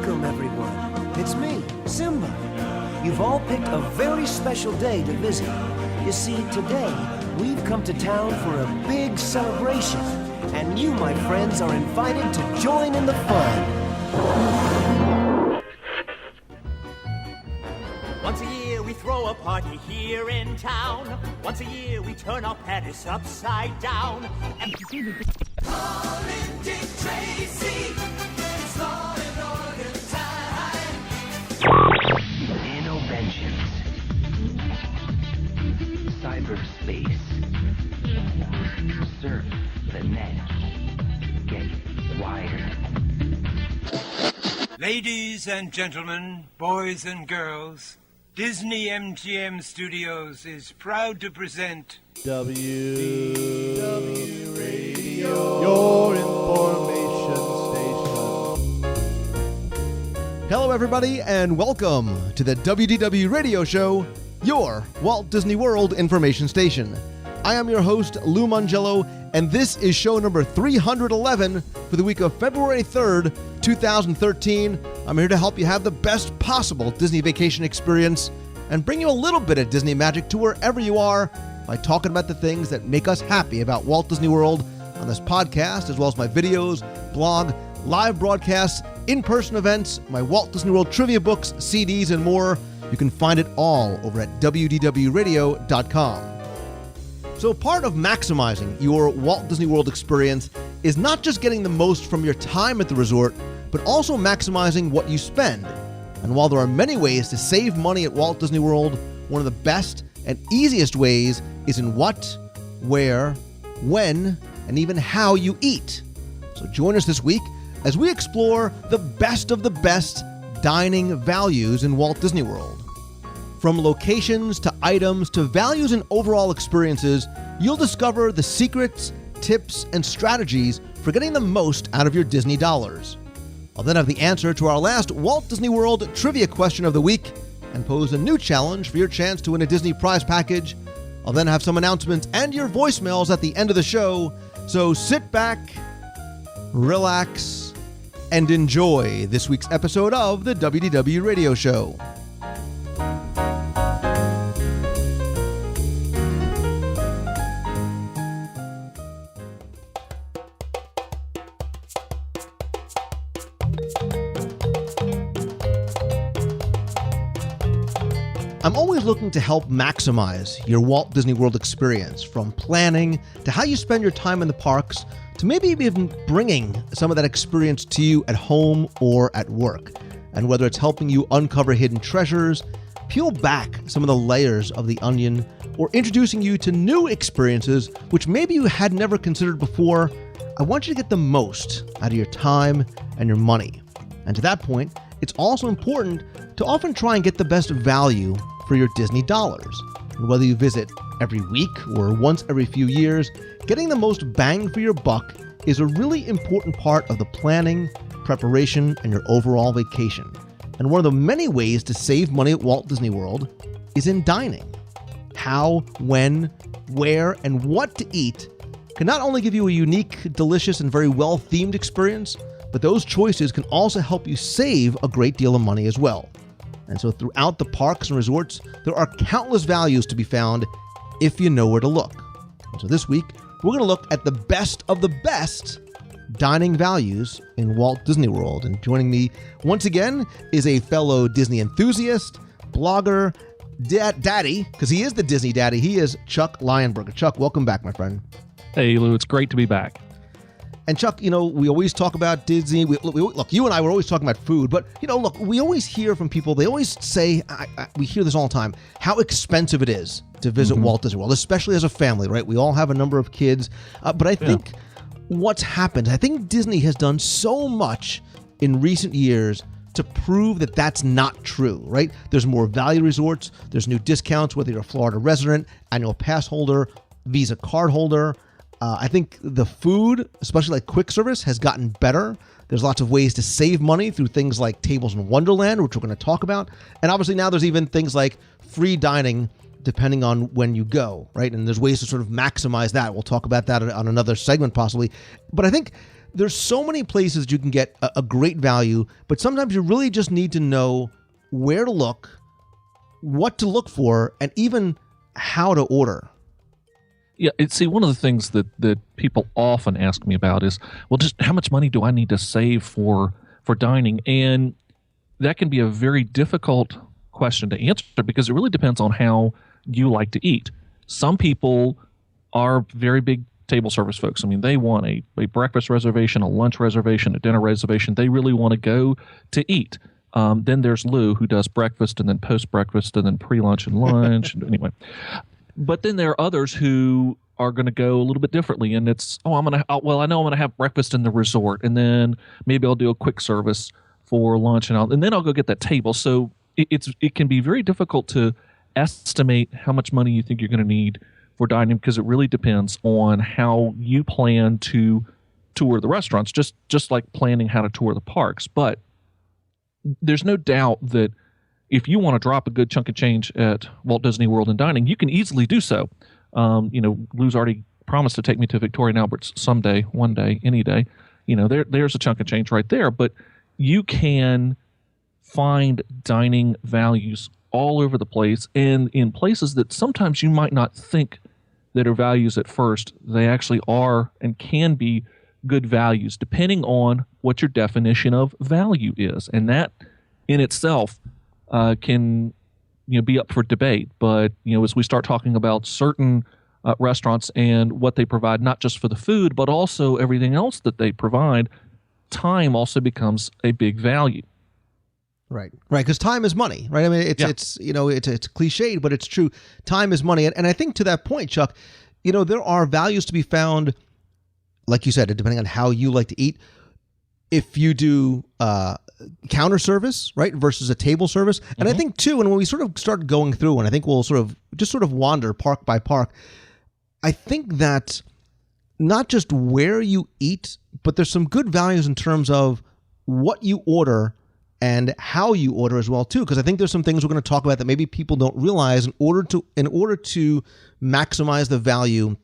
Welcome, everyone. It's me, Simba. You've all picked a very special day to visit. You see, today, we've come to town for a big celebration, and you, my friends, are invited to join in the fun. Once a year we throw a party here in town. Once a year we turn our Paris upside down. And Colin, Dick, Tracy, it's law and order time. Innoventions. Cyberspace. Surf the net. Get wired. Ladies and gentlemen, boys and girls, Disney MGM Studios is proud to present WDW Radio, your information station. Hello, everybody, and welcome to the WDW Radio Show, your Walt Disney World information station. I am your host, Lou Mangello, and this is show number 311 for the week of February 3rd, 2013. I'm here to help you have the best possible Disney vacation experience and bring you a little bit of Disney magic to wherever you are by talking about the things that make us happy about Walt Disney World on this podcast, as well as my videos, blog, live broadcasts, in-person events, my Walt Disney World trivia books, CDs, and more. You can find it all over at WDWRadio.com. So part of maximizing your Walt Disney World experience is not just getting the most from your time at the resort, but also maximizing what you spend. And while there are many ways to save money at Walt Disney World, one of the best and easiest ways is in what, where, when, and even how you eat. So join us this week as we explore the best of the best dining values in Walt Disney World. From locations to items to values and overall experiences, you'll discover the secrets, tips, and strategies for getting the most out of your Disney dollars. I'll then have the answer to our last Walt Disney World trivia question of the week and pose a new challenge for your chance to win a Disney prize package. I'll then have some announcements and your voicemails at the end of the show, so sit back, relax, and enjoy this week's episode of the WDW Radio Show. I'm always looking to help maximize your Walt Disney World experience, from planning to how you spend your time in the parks to maybe even bringing some of that experience to you at home or at work. And whether it's helping you uncover hidden treasures, peel back some of the layers of the onion, or introducing you to new experiences which maybe you had never considered before, I want you to get the most out of your time and your money. And to that point, it's also important to often try and get the best value for your Disney dollars. And whether you visit every week or once every few years, getting the most bang for your buck is a really important part of the planning, preparation, and your overall vacation. And one of the many ways to save money at Walt Disney World is in dining. How, when, where, and what to eat can not only give you a unique, delicious, and very well-themed experience, but those choices can also help you save a great deal of money as well. And so throughout the parks and resorts, there are countless values to be found if you know where to look. And so this week, we're going to look at the best of the best dining values in Walt Disney World. And joining me once again is a fellow Disney enthusiast, blogger, daddy, because he is the Disney daddy. He is Chuck Lionberger. Chuck, welcome back, my friend. Hey, Lou, it's great to be back. And Chuck, we always talk about Disney. Look, you and I were always talking about food, but, look, we always hear from people. They always say, we hear this all the time, how expensive it is to visit Walt Disney World, especially as a family, right? We all have a number of kids. But I think what's happened, I think Disney has done so much in recent years to prove that that's not true, right? There's more value resorts. There's new discounts, whether you're a Florida resident, annual pass holder, Visa card holder. I think the food, especially like quick service, has gotten better. There's lots of ways to save money through things like Tables in Wonderland, which we're going to talk about. And obviously now there's even things like free dining depending on when you go, right? And there's ways to sort of maximize that. We'll talk about that on another segment possibly. But I think there's so many places you can get a great value, but sometimes you really just need to know where to look, what to look for, and even how to order. Yeah, see, one of the things that people often ask me about is, well, just how much money do I need to save for dining? And that can be a very difficult question to answer because it really depends on how you like to eat. Some people are very big table service folks. I mean, they want a breakfast reservation, a lunch reservation, a dinner reservation. They really want to go to eat. Then there's Lou, who does breakfast and then post-breakfast and then pre-lunch and lunch. Anyway. But then there are others who are going to go a little bit differently, and it's, I know I'm going to have breakfast in the resort, and then maybe I'll do a quick service for lunch, and then I'll go get that table. So it can be very difficult to estimate how much money you think you're going to need for dining because it really depends on how you plan to tour the restaurants, just like planning how to tour the parks. But there's no doubt that if you want to drop a good chunk of change at Walt Disney World and dining, you can easily do so. Lou's already promised to take me to Victoria and Albert's someday, one day, any day. There's a chunk of change right there. But you can find dining values all over the place and in places that sometimes you might not think that are values at first. They actually are and can be good values depending on what your definition of value is. And that in itself can be up for debate. But as we start talking about certain restaurants and what they provide, not just for the food, but also everything else that they provide, time also becomes a big value. Right. Because time is money, right? I mean, it's cliched, but it's true. Time is money. And I think to that point, Chuck, there are values to be found, like you said, depending on how you like to eat. If you do counter service, right, versus a table service. And I think, too, and when we sort of start going through, and I think we'll sort of wander park by park, I think that not just where you eat, but there's some good values in terms of what you order and how you order as well, too. Because I think there's some things we're going to talk about that maybe people don't realize in order to maximize the value,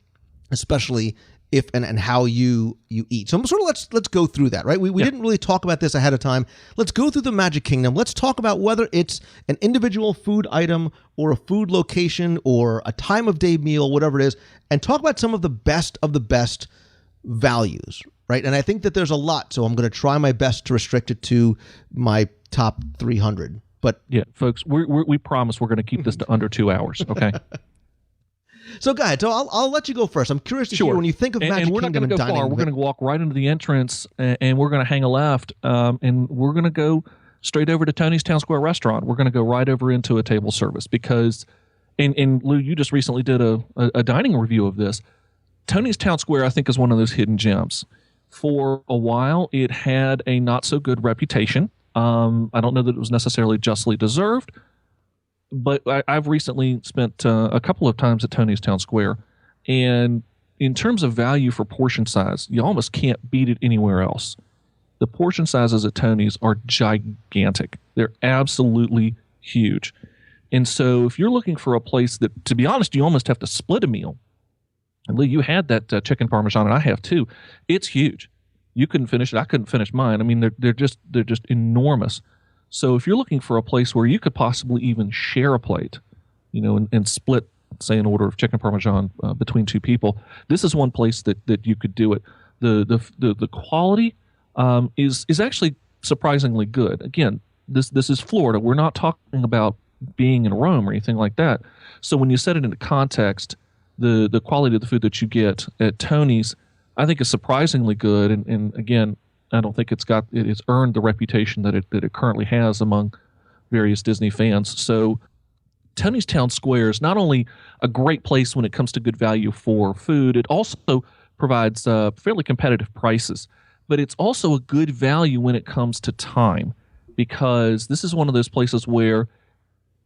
especially if and how you eat. So sort of let's go through that, right? We didn't really talk about this ahead of time. Let's go through the Magic Kingdom. Let's talk about whether it's an individual food item or a food location or a time of day meal, whatever it is, and talk about some of the best values, right? And I think that there's a lot, so I'm going to try my best to restrict it to my top 300. But yeah, folks, we promise we're going to keep this to under 2 hours, okay? So go ahead. So I'll let you go first. I'm curious to hear when you think of Magic Kingdom and dining. We're not going to go far. We're going to walk right into the entrance, and we're going to hang a left, and we're going to go straight over to Tony's Town Square Restaurant. We're going to go right over into a table service because, and Lou, you just recently did a dining review of this. Tony's Town Square, I think, is one of those hidden gems. For a while, it had a not so good reputation. I don't know that it was necessarily justly deserved. But I've recently spent a couple of times at Tony's Town Square, and in terms of value for portion size, you almost can't beat it anywhere else. The portion sizes at Tony's are gigantic. They're absolutely huge. And so if you're looking for a place that, to be honest, you almost have to split a meal. And Lee, you had that chicken parmesan, and I have too. It's huge. You couldn't finish it. I couldn't finish mine. I mean, they're just enormous. So if you're looking for a place where you could possibly even share a plate, and split, say, an order of chicken parmesan between two people, this is one place that you could do it. The quality is actually surprisingly good. Again, this is Florida. We're not talking about being in Rome or anything like that. So when you set it into context, the quality of the food that you get at Tony's, I think, is surprisingly good. And again, I don't think it's earned the reputation that it currently has among various Disney fans. So Tony's Town Square is not only a great place when it comes to good value for food, it also provides fairly competitive prices. But it's also a good value when it comes to time, because this is one of those places where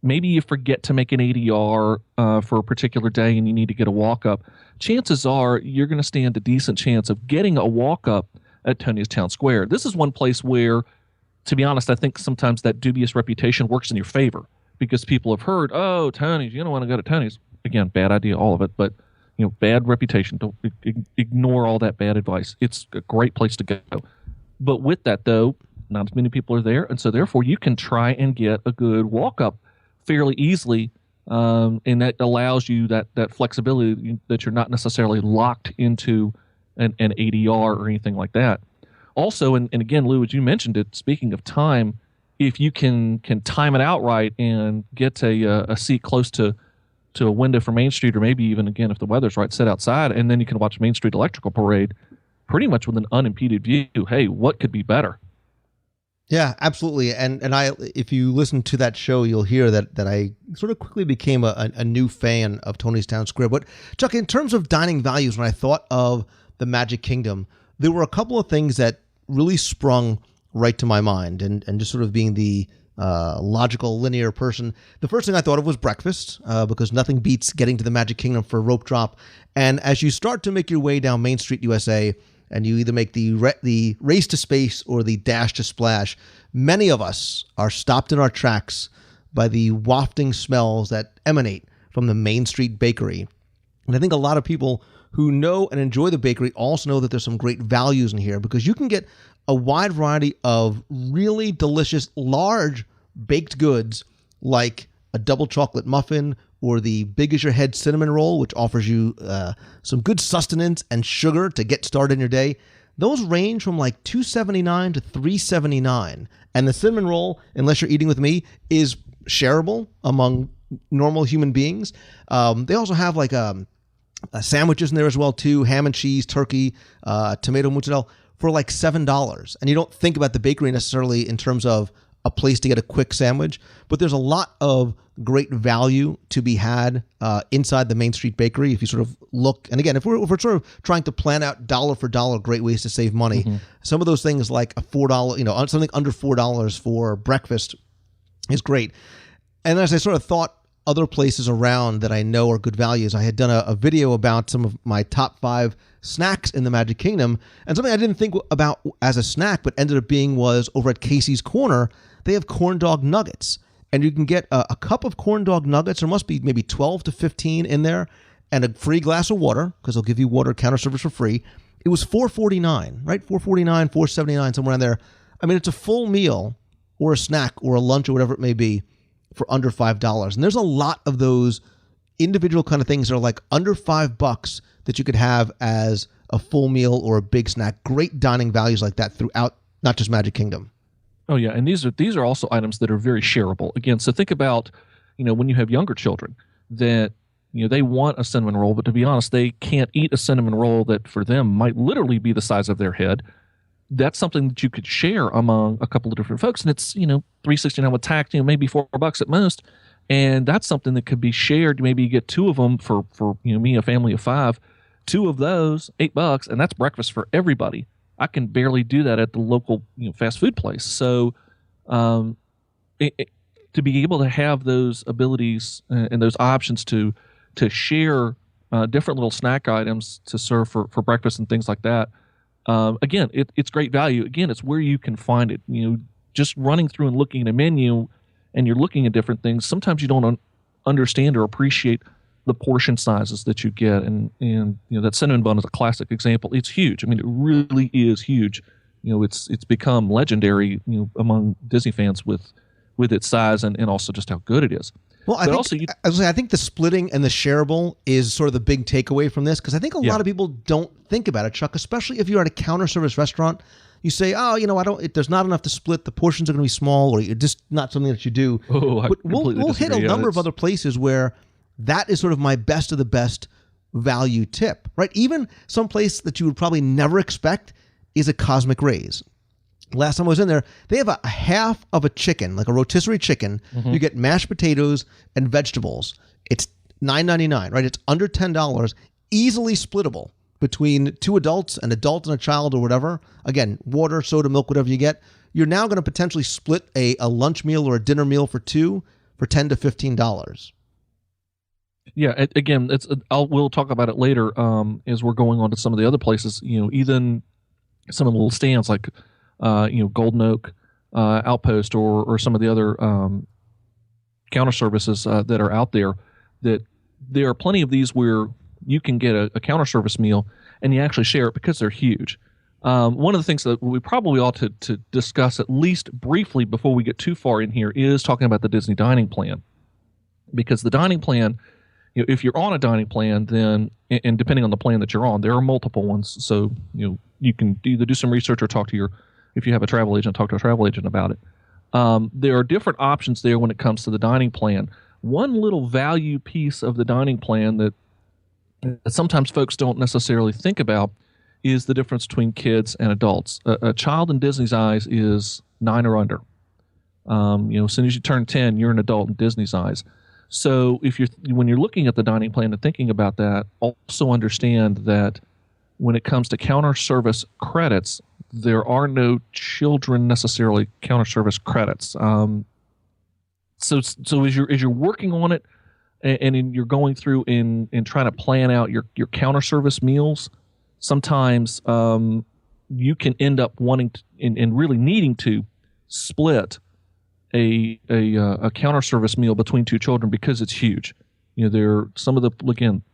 maybe you forget to make an ADR for a particular day and you need to get a walk-up. Chances are you're going to stand a decent chance of getting a walk-up at Tony's Town Square. This is one place where, to be honest, I think sometimes that dubious reputation works in your favor because people have heard, oh, Tony's, you don't want to go to Tony's. Again, bad idea, all of it, but bad reputation. Don't ignore all that bad advice. It's a great place to go. But with that, though, not as many people are there, and so therefore you can try and get a good walk up fairly easily, and that allows you that flexibility that you're not necessarily locked into an ADR or anything like that. Also, and again, Lou, as you mentioned it, speaking of time, if you can time it out right and get a seat close to a window for Main Street, or maybe even, again, if the weather's right, sit outside, and then you can watch Main Street Electrical Parade pretty much with an unimpeded view. Hey, what could be better? Yeah, absolutely. And if you listen to that show, you'll hear that I sort of quickly became a new fan of Tony's Town Square. But Chuck, in terms of dining values, when I thought of the Magic Kingdom, there were a couple of things that really sprung right to my mind, and just sort of being the logical, linear person. The first thing I thought of was breakfast, because nothing beats getting to the Magic Kingdom for a rope drop. And as you start to make your way down Main Street USA, and you either make the race to space or the dash to splash, many of us are stopped in our tracks by the wafting smells that emanate from the Main Street Bakery. And I think a lot of people who know and enjoy the bakery also know that there's some great values in here, because you can get a wide variety of really delicious, large baked goods like a double chocolate muffin or the big as your head cinnamon roll, which offers you some good sustenance and sugar to get started in your day. Those range from like $2.79 to $3.79. And the cinnamon roll, unless you're eating with me, is shareable among normal human beings. They also have like sandwiches in there as well too, ham and cheese, turkey, tomato mozzarella, for like $7. And you don't think about the bakery necessarily in terms of a place to get a quick sandwich, but there's a lot of great value to be had inside the Main Street Bakery if you sort of look. And again, if we're sort of trying to plan out dollar for dollar great ways to save money, some of those things like a $4, something under $4 for breakfast is great. And as I sort of thought other places around that I know are good values, I had done a video about some of my top 5 snacks in the Magic Kingdom, and something I didn't think about as a snack but ended up being was over at Casey's Corner. They have corn dog nuggets, and you can get a cup of corn dog nuggets. There must be maybe 12 to 15 in there, and a free glass of water, because they'll give you water counter service for free. It was $4.49, right? $4.49, $4.79, somewhere in there. I mean, it's a full meal or a snack or a lunch or whatever it may be for under $5. And there's a lot of those individual kind of things that are like under $5 that you could have as a full meal or a big snack. Great dining values like that throughout, not just Magic Kingdom. Oh yeah, and these are also items that are very shareable. Again, so think about, when you have younger children that they want a cinnamon roll, but to be honest, they can't eat a cinnamon roll that for them might literally be the size of their head. That's something that you could share among a couple of different folks, and it's $3.69 with tax, maybe $4 at most, and that's something that could be shared. Maybe you get 2 of them for me, a family of 5, 2 of those, $8, and that's breakfast for everybody. I can barely do that at the local fast food place. So to be able to have those abilities and those options to share different little snack items to serve for breakfast and things like that, again, it's great value. Again, it's where you can find it. Just running through and looking at a menu and you're looking at different things, sometimes you don't understand or appreciate the portion sizes that you get, and that cinnamon bun is a classic example. It's huge. I mean, it really is huge. It's become legendary among Disney fans with its size and also just how good it is. Well, I think the splitting and the shareable is sort of the big takeaway from this, because I think a lot of people don't think about it, Chuck, especially if you're at a counter service restaurant. You say, there's not enough to split. The portions are going to be small, or it's just not something that you do. But we'll hit a number of other places where that is sort of my best of the best value tip, right? Even some place that you would probably never expect is a Cosmic Rays. Last time I was in there, they have a half of a chicken, like a rotisserie chicken. You get mashed potatoes and vegetables. It's $9.99, right? It's under $10, easily splittable between 2 adults, an adult and a child or whatever. Again, water, soda, milk, whatever you get. You're now going to potentially split a lunch meal or a dinner meal for 2 for $10 to $15. Yeah, again, we'll talk about it later as we're going on to some of the other places. Even some of the little stands like Golden Oak Outpost or some of the other counter services that are out there. That there are plenty of these where you can get a counter service meal and you actually share it because they're huge. One of the things that we probably ought to discuss at least briefly before we get too far in here is talking about the Disney dining plan. Because the dining plan, if you're on a dining plan, then, and depending on the plan that you're on, there are multiple ones. So, you can either do some research or if you have a travel agent, talk to a travel agent about it. There are different options there when it comes to the dining plan. One little value piece of the dining plan that sometimes folks don't necessarily think about is the difference between kids and adults. A child in Disney's eyes is 9 or under. As soon as you turn 10, you're an adult in Disney's eyes. So when you're looking at the dining plan and thinking about that, also understand that when it comes to counter service credits, there are no children necessarily counter service credits. So as you're working on it and you're going through and trying to plan out your counter service meals, sometimes you can end up wanting to, and really needing to split a counter service meal between two children because it's huge. There some of the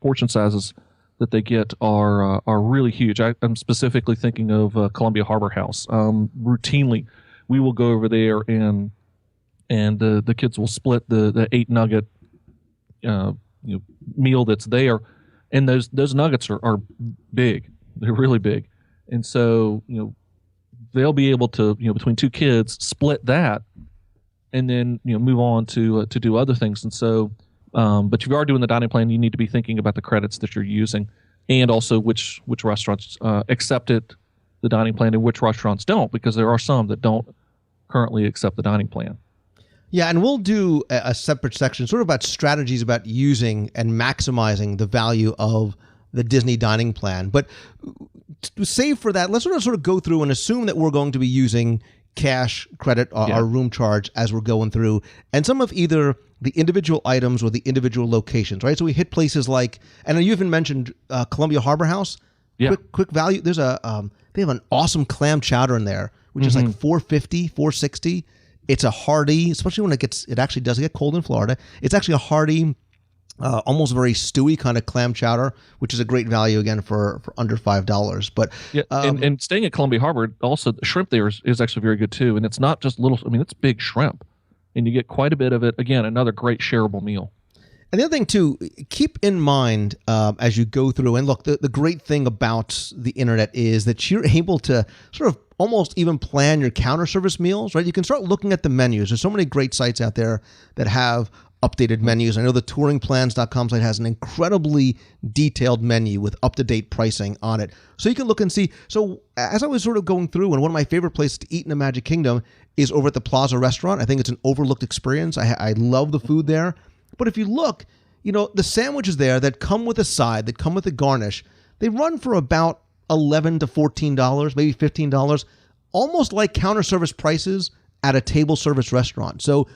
portion sizes that they get are really huge. I'm specifically thinking of Columbia Harbor House. Routinely, we will go over there and the kids will split the 8 nugget meal that's there, and those nuggets are big. They're really big, and so they'll be able to between two kids split that, and then move on to do other things. And so, but if you are doing the dining plan, you need to be thinking about the credits that you're using, and also which restaurants accepted the dining plan and which restaurants don't, because there are some that don't currently accept the dining plan. Yeah, and we'll do a separate section sort of about strategies about using and maximizing the value of the Disney dining plan. But to save for that, let's sort of go through and assume that we're going to be using cash, credit, our room charge as we're going through, and some of either the individual items or the individual locations, right? So we hit places like, and you even mentioned Columbia Harbor House. Yeah. Quick value. There's they have an awesome clam chowder in there, which is like $4.50, $4.60. It's a hearty, especially when it actually does get cold in Florida. It's actually a hearty, almost very stewy kind of clam chowder, which is a great value again for under $5. But yeah, and staying at Columbia Harbor, also the shrimp there is actually very good too. And it's not just little. I mean, it's big shrimp, and you get quite a bit of it. Again, another great shareable meal. And the other thing too, keep in mind as you go through, and look, the great thing about the internet is that you're able to sort of almost even plan your counter service meals, right? You can start looking at the menus. There's so many great sites out there that have updated menus. I know the touringplans.com site has an incredibly detailed menu with up-to-date pricing on it. So you can look and see. So as I was sort of going through, and one of my favorite places to eat in the Magic Kingdom is over at the Plaza Restaurant. I think it's an overlooked experience. I love the food there. But if you look, the sandwiches there that come with a side, that come with a garnish, they run for about $11 to $14, maybe $15, almost like counter service prices at a table service restaurant. So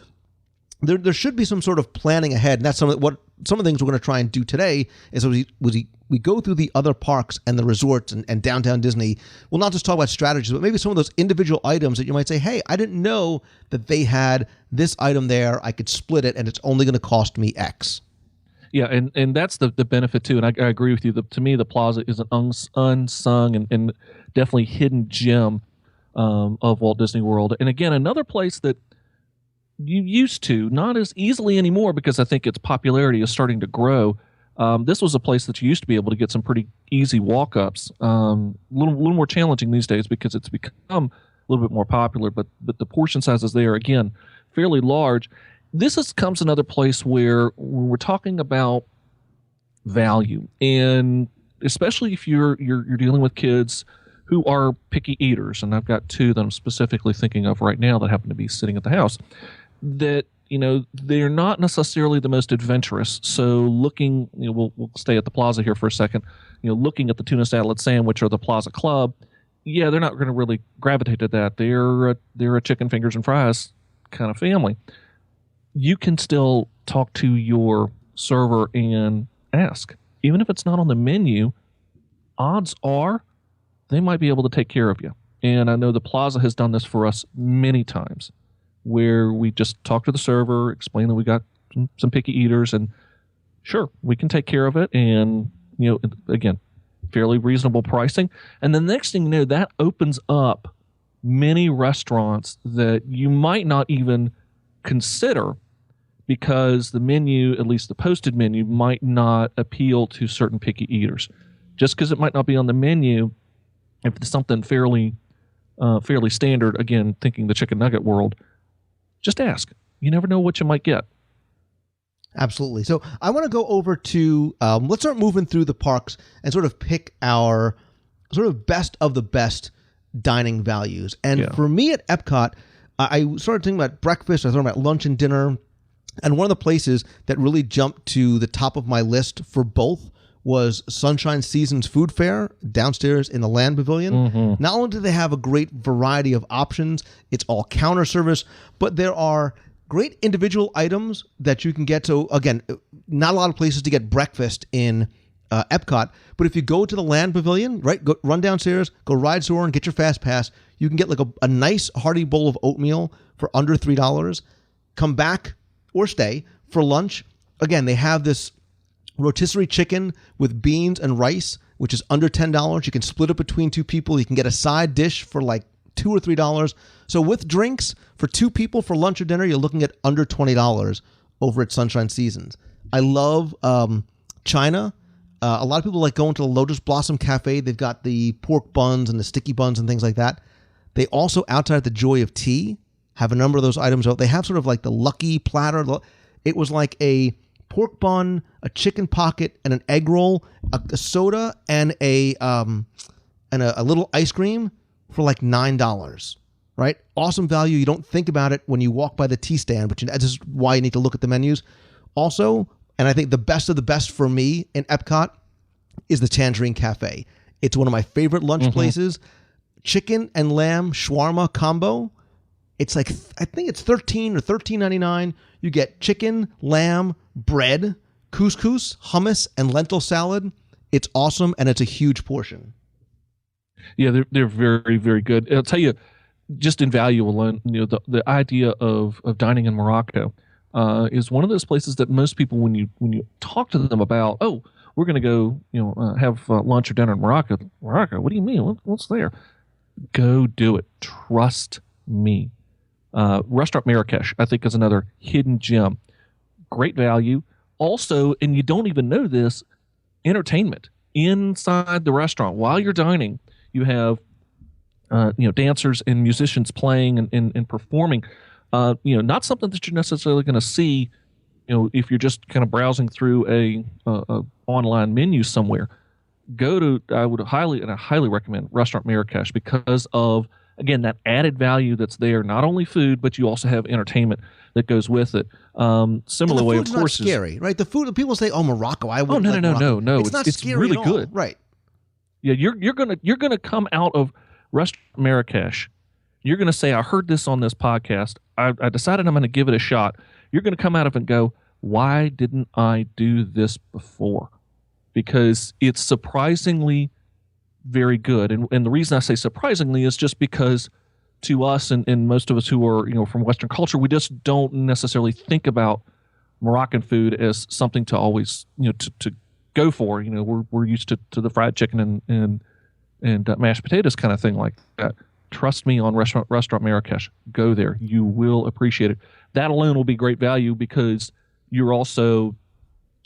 there should be some sort of planning ahead, and that's some of the things we're going to try and do today. Is we go through the other parks and the resorts and downtown Disney. We'll not just talk about strategies, but maybe some of those individual items that you might say, hey, I didn't know that they had this item there. I could split it, and it's only going to cost me X. Yeah, and that's the benefit too. And I agree with you. To me, the Plaza is an unsung and definitely hidden gem of Walt Disney World. And again, another place that you used to, not as easily anymore because I think its popularity is starting to grow. This was a place that you used to be able to get some pretty easy walk-ups. A little more challenging these days because it's become a little bit more popular. But the portion sizes there, again, fairly large. This comes another place where when we're talking about value, and especially if you're dealing with kids who are picky eaters, and I've got two that I'm specifically thinking of right now that happen to be sitting at the house, that they're not necessarily the most adventurous. So looking, we'll stay at the Plaza here for a second. Looking at the tuna salad sandwich or the Plaza Club, yeah, they're not going to really gravitate to that. They're a chicken fingers and fries kind of family. You can still talk to your server and ask. Even if it's not on the menu, odds are they might be able to take care of you. And I know the Plaza has done this for us many times, where we just talk to the server, explain that we got some picky eaters, and sure, we can take care of it, and again, fairly reasonable pricing. And the next thing you know, that opens up many restaurants that you might not even consider because the menu, at least the posted menu, might not appeal to certain picky eaters. Just because it might not be on the menu, if it's something fairly standard, again, thinking the chicken nugget world, just ask. You never know what you might get. Absolutely. So I want to go over to, let's start moving through the parks and sort of pick our sort of best of the best dining values. And for me at Epcot, I started thinking about breakfast, I thought about lunch and dinner. And one of the places that really jumped to the top of my list for both was Sunshine Seasons Food Fair downstairs in the Land Pavilion. Mm-hmm. Not only do they have a great variety of options, it's all counter service, but there are great individual items that you can get. So again, not a lot of places to get breakfast in Epcot, but if you go to the Land Pavilion, right, go run downstairs, go ride Soarin', get your fast pass, you can get like a nice hearty bowl of oatmeal for under $3. Come back or stay for lunch. Again, they have this rotisserie chicken with beans and rice, which is under $10. You can split it between two people. You can get a side dish for like $2 or $3. So with drinks for two people for lunch or dinner, you're looking at under $20 over at Sunshine Seasons. I love China. A lot of people like going to the Lotus Blossom Cafe. They've got the pork buns and the sticky buns and things like that. They also, outside at the Joy of Tea, have a number of those items out. They have sort of like the lucky platter. It was like a pork bun, a chicken pocket, and an egg roll, a soda, and a little ice cream for like $9, right? Awesome value. You don't think about it when you walk by the tea stand, but this is why you need to look at the menus. Also, and I think the best of the best for me in Epcot is the Tangerine Cafe. It's one of my favorite lunch places. Chicken and lamb shawarma combo. It's like, I think it's $13 or $13.99. You get chicken, lamb, bread, couscous, hummus, and lentil salad. It's awesome, and it's a huge portion. Yeah, they're very, very good. I'll tell you, just in value alone, the idea of dining in Morocco is one of those places that most people, when you talk to them about, oh, we're going to go, have lunch or dinner in Morocco. Morocco? What do you mean? What's there? Go do it. Trust me. Restaurant Marrakesh, I think, is another hidden gem. Great value. Also, and you don't even know this, entertainment inside the restaurant. While you're dining, you have dancers and musicians playing and performing. Not something that you're necessarily going to see, if you're just kind of browsing through a online menu somewhere. I would highly recommend Restaurant Marrakesh because of, again, that added value that's there. Not only food, but you also have entertainment that goes with it. Similar way, of course, not scary, right? The food. People say, "Oh, Morocco." No. It's not scary really at all. good, right? Yeah, you're gonna come out of Restaurant Marrakesh. You're gonna say, "I heard this on this podcast. I decided I'm gonna give it a shot." You're gonna come out of it and go, "Why didn't I do this before?" Because it's surprisingly very good. And the reason I say surprisingly is just because to us and most of us who are, from Western culture, we just don't necessarily think about Moroccan food as something to always, to go for. We're used to the fried chicken and mashed potatoes kind of thing like that. Trust me on Restaurant Marrakesh. Go there. You will appreciate it. That alone will be great value because you're also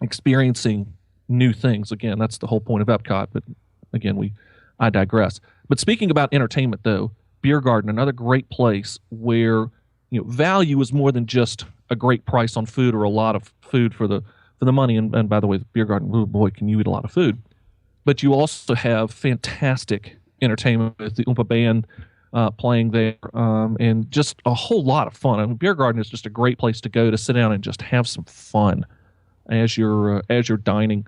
experiencing new things. Again, that's the whole point of Epcot. But again, I digress. But speaking about entertainment, though, Beer Garden, another great place where value is more than just a great price on food or a lot of food for the money. And by the way, the Beer Garden, oh boy, can you eat a lot of food? But you also have fantastic entertainment with the Oompa Band playing there, and just a whole lot of fun. I mean, Beer Garden is just a great place to go to sit down and just have some fun as you're dining.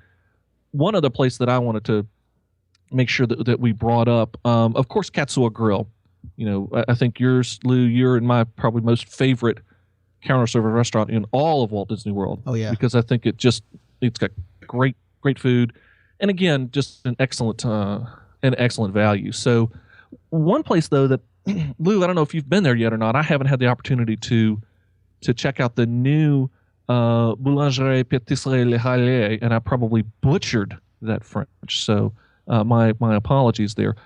One other place that I wanted to make sure that we brought up, of course, Katsua Grill. I think yours, Lou, you're in my probably most favorite counter service restaurant in all of Walt Disney World. Oh yeah, because I think it's got great food, and again, just an excellent value. So one place though that Lou, I don't know if you've been there yet or not. I haven't had the opportunity to check out the new Boulangerie Pâtisserie Le Halles, and I probably butchered that French. So my apologies there.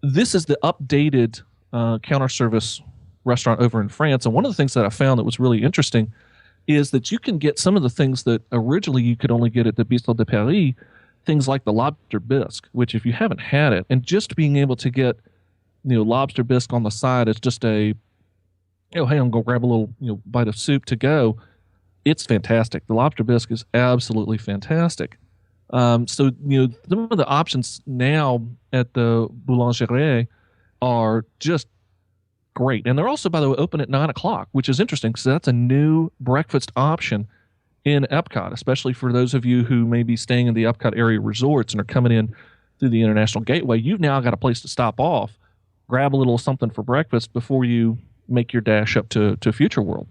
This is the updated counter service restaurant over in France. And one of the things that I found that was really interesting is that you can get some of the things that originally you could only get at the Bistro de Paris, things like the lobster bisque, which if you haven't had it, and just being able to get, lobster bisque on the side is just a, hey, I'm going to grab a little, bite of soup to go. It's fantastic. The lobster bisque is absolutely fantastic. So, some of the options now at the Boulangerie are just great. And they're also, by the way, open at 9 o'clock, which is interesting because that's a new breakfast option in Epcot, especially for those of you who may be staying in the Epcot area resorts and are coming in through the International Gateway. You've now got a place to stop off, grab a little something for breakfast before you make your dash up to Future World.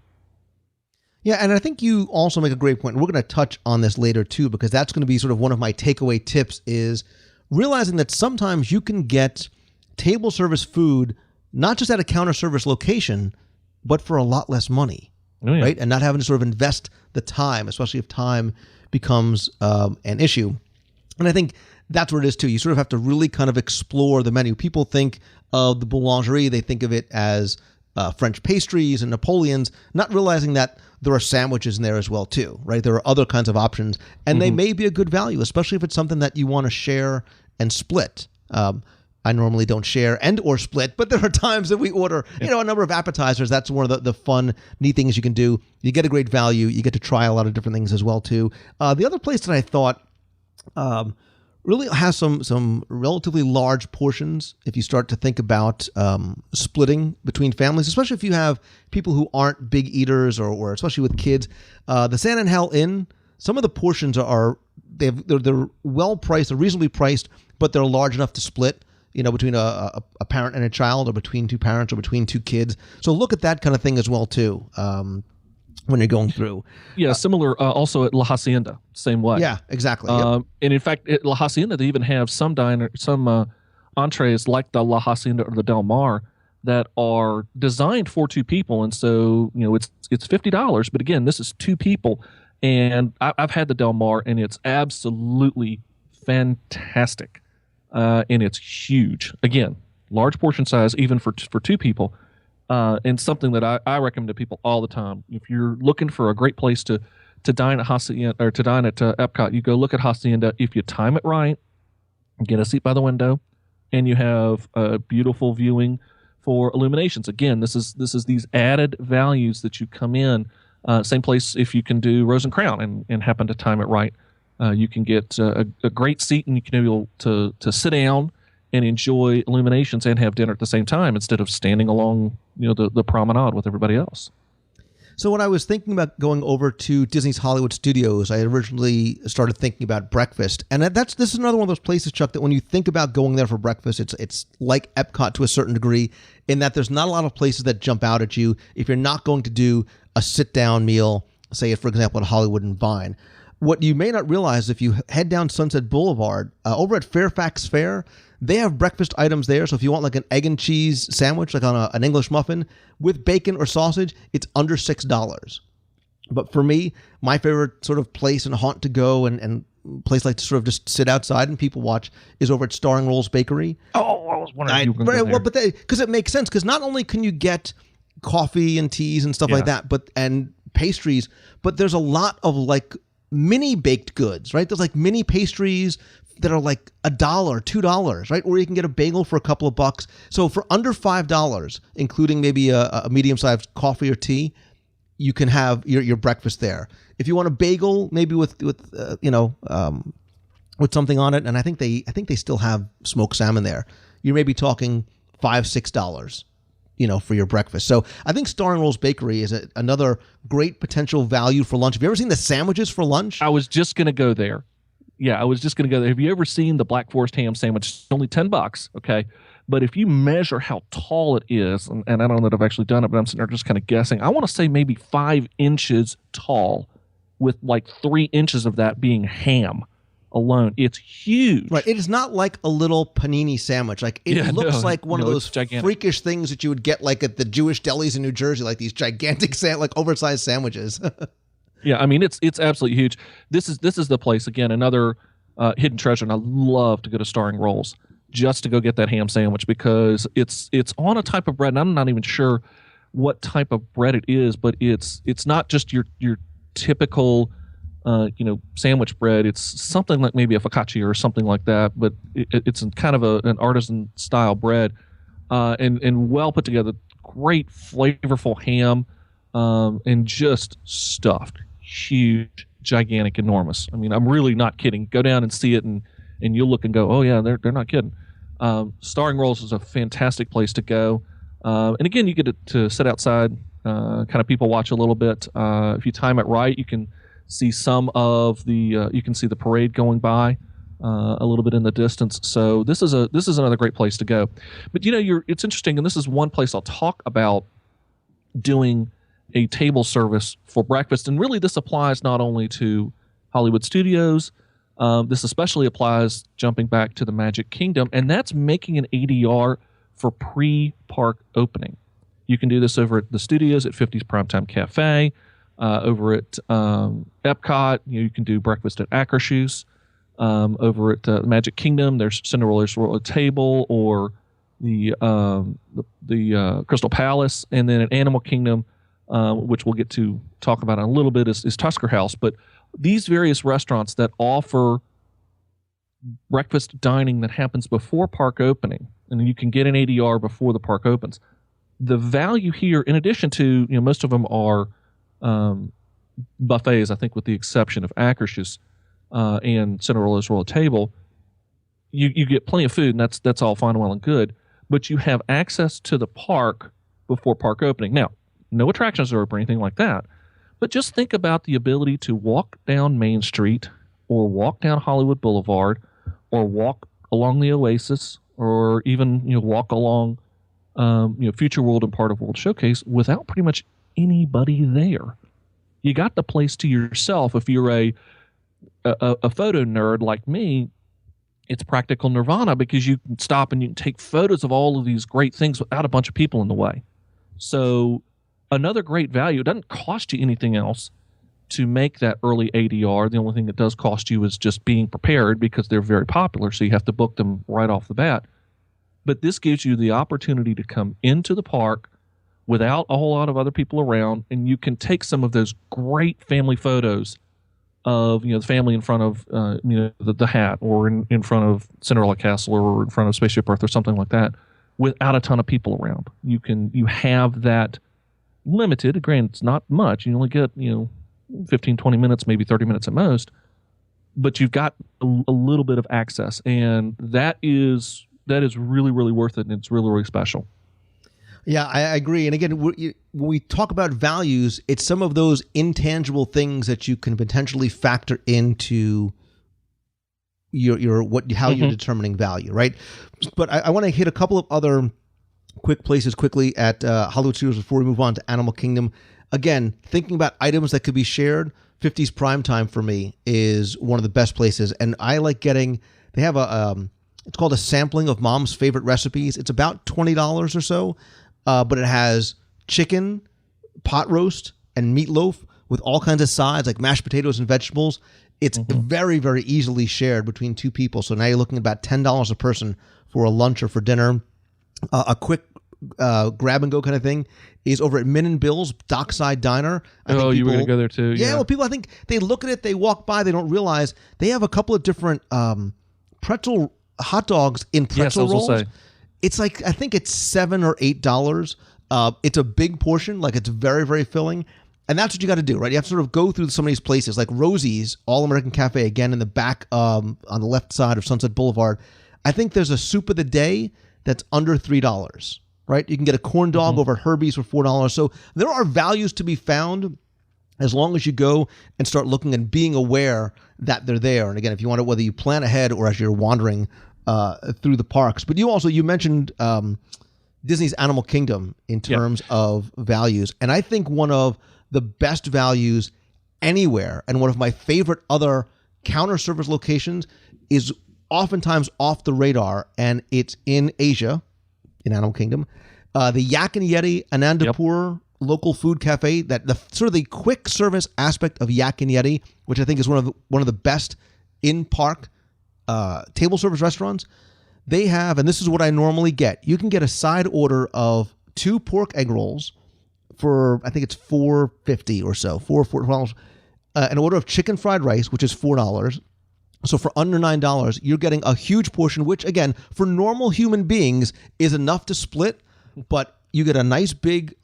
Yeah, and I think you also make a great point. We're going to touch on this later too, because that's going to be sort of one of my takeaway tips is realizing that sometimes you can get table service food not just at a counter service location, but for a lot less money, right? And not having to sort of invest the time, especially if time becomes an issue. And I think that's what it is too. You sort of have to really kind of explore the menu. People think of the boulangerie, they think of it as French pastries and Napoleons, not realizing that there are sandwiches in there as well too, right? There are other kinds of options, and they may be a good value, especially if it's something that you want to share and split. I normally don't share and or split, but there are times that we order, a number of appetizers. That's one of the fun, neat things you can do. You get a great value. You get to try a lot of different things as well too. The other place that I thought really has some relatively large portions if you start to think about splitting between families, especially if you have people who aren't big eaters or especially with kids. The San Angel Inn, some of the portions they're well priced, they're reasonably priced, but they're large enough to split, between a parent and a child, or between two parents, or between two kids. So look at that kind of thing as well too. When you're going through. Yeah, similar also at La Hacienda, same way. Yeah, exactly. Yep. And in fact, at La Hacienda, they even have some entrees like the La Hacienda or the Del Mar that are designed for two people. And so, it's $50, but again, this is two people. And I've had the Del Mar, and it's absolutely fantastic. And it's huge. Again, large portion size, even for two people. And something that I recommend to people all the time. If you're looking for a great place to dine at Hacienda or to dine at Epcot, you go look at Hacienda. If you time it right, get a seat by the window, and you have a beautiful viewing for illuminations. Again, this is these added values that you come in. Same place if you can do Rose and Crown and happen to time it right. You can get a great seat, and you can be able to sit down and enjoy illuminations and have dinner at the same time instead of standing along, the promenade with everybody else. So when I was thinking about going over to Disney's Hollywood Studios, I originally started thinking about breakfast. And this is another one of those places, Chuck, that when you think about going there for breakfast, it's like Epcot to a certain degree in that there's not a lot of places that jump out at you if you're not going to do a sit-down meal, say, for example, at Hollywood and Vine. What you may not realize, if you head down Sunset Boulevard, over at Fairfax Fair, they have breakfast items there. So if you want like an egg and cheese sandwich, like on an English muffin with bacon or sausage, it's under $6. But for me, my favorite sort of place and haunt to go and place like to sort of just sit outside and people watch is over at Starring Rolls Bakery. Oh, I was wondering if you were going to go there. Well, but because it makes sense, because not only can you get coffee and teas and stuff like that, and pastries, but there's a lot of like mini baked goods, right? There's like mini pastries that are like $1, $2, right? Or you can get a bagel for a couple of bucks. So for under $5, including maybe a medium-sized coffee or tea, you can have your breakfast there. If you want a bagel, maybe with something on it, and I think they still have smoked salmon there, you may be talking $5-6, for your breakfast. So I think Starring Rolls Bakery is another great potential value for lunch. Have you ever seen the sandwiches for lunch? I was just going to go there. Yeah, I was just going to go there. Have you ever seen the Black Forest ham sandwich? It's only $10, okay? But if you measure how tall it is, and I don't know that I've actually done it, but I'm sitting there just kind of guessing, I want to say maybe 5 inches tall with like 3 inches of that being ham alone. It's huge. Right. It is not like a little panini sandwich. Like it looks like one of those freakish things that you would get like at the Jewish delis in New Jersey, like these gigantic, like oversized sandwiches. Yeah, I mean it's absolutely huge. This is the place again. Another Hidden Treasure, and I love to go to Starring Rolls just to go get that ham sandwich because it's on a type of bread, and I'm not even sure what type of bread it is, but it's not just your typical sandwich bread. It's something like maybe a focaccia or something like that, but it's kind of an artisan style bread, and well put together. Great flavorful ham, and just stuffed, huge, gigantic, enormous. I mean, I'm really not kidding. Go down and see it, and you'll look and go, oh yeah, they're not kidding. Starring Rolls is a fantastic place to go. And again, you get to sit outside, kind of people watch a little bit. If you time it right, you can see some of the you can see the parade going by a little bit in the distance. So this is another great place to go. But it's interesting, and this is one place I'll talk about doing a table service for breakfast. And really, this applies not only to Hollywood Studios. This especially applies jumping back to the Magic Kingdom, and that's making an ADR for pre-park opening. You can do this over at the studios at 50's Primetime Cafe, over at Epcot. You can do breakfast at Akershus. Over at Magic Kingdom, there's Cinderella's Royal Table or the Crystal Palace, and then at Animal Kingdom, which we'll get to talk about in a little bit, is Tusker House. But these various restaurants that offer breakfast dining that happens before park opening, and you can get an ADR before the park opens. The value here, in addition to, most of them are buffets, I think with the exception of Akershus and Cinderella's Royal Table, you get plenty of food, and that's all fine, well, and good, but you have access to the park before park opening. Now, no attractions are open or anything like that, but just think about the ability to walk down Main Street or walk down Hollywood Boulevard or walk along the Oasis or even walk along Future World and Part of World Showcase without pretty much anybody there. You got the place to yourself. If you're a photo nerd like me, it's practical nirvana because you can stop and you can take photos of all of these great things without a bunch of people in the way. So another great value. It doesn't cost you anything else to make that early ADR. The only thing that does cost you is just being prepared because they're very popular, so you have to book them right off the bat. But this gives you the opportunity to come into the park without a whole lot of other people around, and you can take some of those great family photos of the family in front of the Hat, or in front of Cinderella Castle, or in front of Spaceship Earth, or something like that, without a ton of people around. You have that limited. Granted, it's not much. You only get 15, 20 minutes, maybe 30 minutes at most, but you've got a little bit of access, and that is really, really worth it, and it's really, really special. Yeah, I agree. And again, when we talk about values, it's some of those intangible things that you can potentially factor into how you're determining value, right? But I want to hit a couple of other quick places quickly at Hollywood Studios before we move on to Animal Kingdom. Again, thinking about items that could be shared, 50's Primetime for me is one of the best places, and I like getting. They have it's called a sampling of Mom's favorite recipes. It's about $20 or so. But it has chicken, pot roast, and meatloaf with all kinds of sides like mashed potatoes and vegetables. It's very, very easily shared between two people. So now you're looking at about $10 a person for a lunch or for dinner. A quick grab and go kind of thing is over at Min and Bill's Dockside Diner. You were going to go there too. Yeah, well, people, I think they look at it, they walk by, they don't realize they have a couple of different pretzel hot dogs in pretzel rolls. Say. It's like, I think it's $7 or $8. It's a big portion, like it's very, very filling. And that's what you got to do, right? You have to sort of go through some of these places, like Rosie's All-American Cafe, again, in the back on the left side of Sunset Boulevard. I think there's a soup of the day that's under $3, right? You can get a corn dog over at Herbie's for $4. So there are values to be found as long as you go and start looking and being aware that they're there. And again, if you want to, whether you plan ahead or as you're wandering through the parks. But you mentioned Disney's Animal Kingdom in terms of values. And I think one of the best values anywhere, and one of my favorite other counter service locations, is oftentimes off the radar, and it's in Asia, in Animal Kingdom. The Yak and Yeti Anandapur local food cafe, that the sort of the quick service aspect of Yak and Yeti, which I think is one of the best in park table service restaurants, they have, and this is what I normally get, you can get a side order of 2 pork egg rolls for, I think it's $4.50 or so, $4, an order of chicken fried rice, which is $4. So for under $9, you're getting a huge portion, which again, for normal human beings is enough to split, but you get a nice big,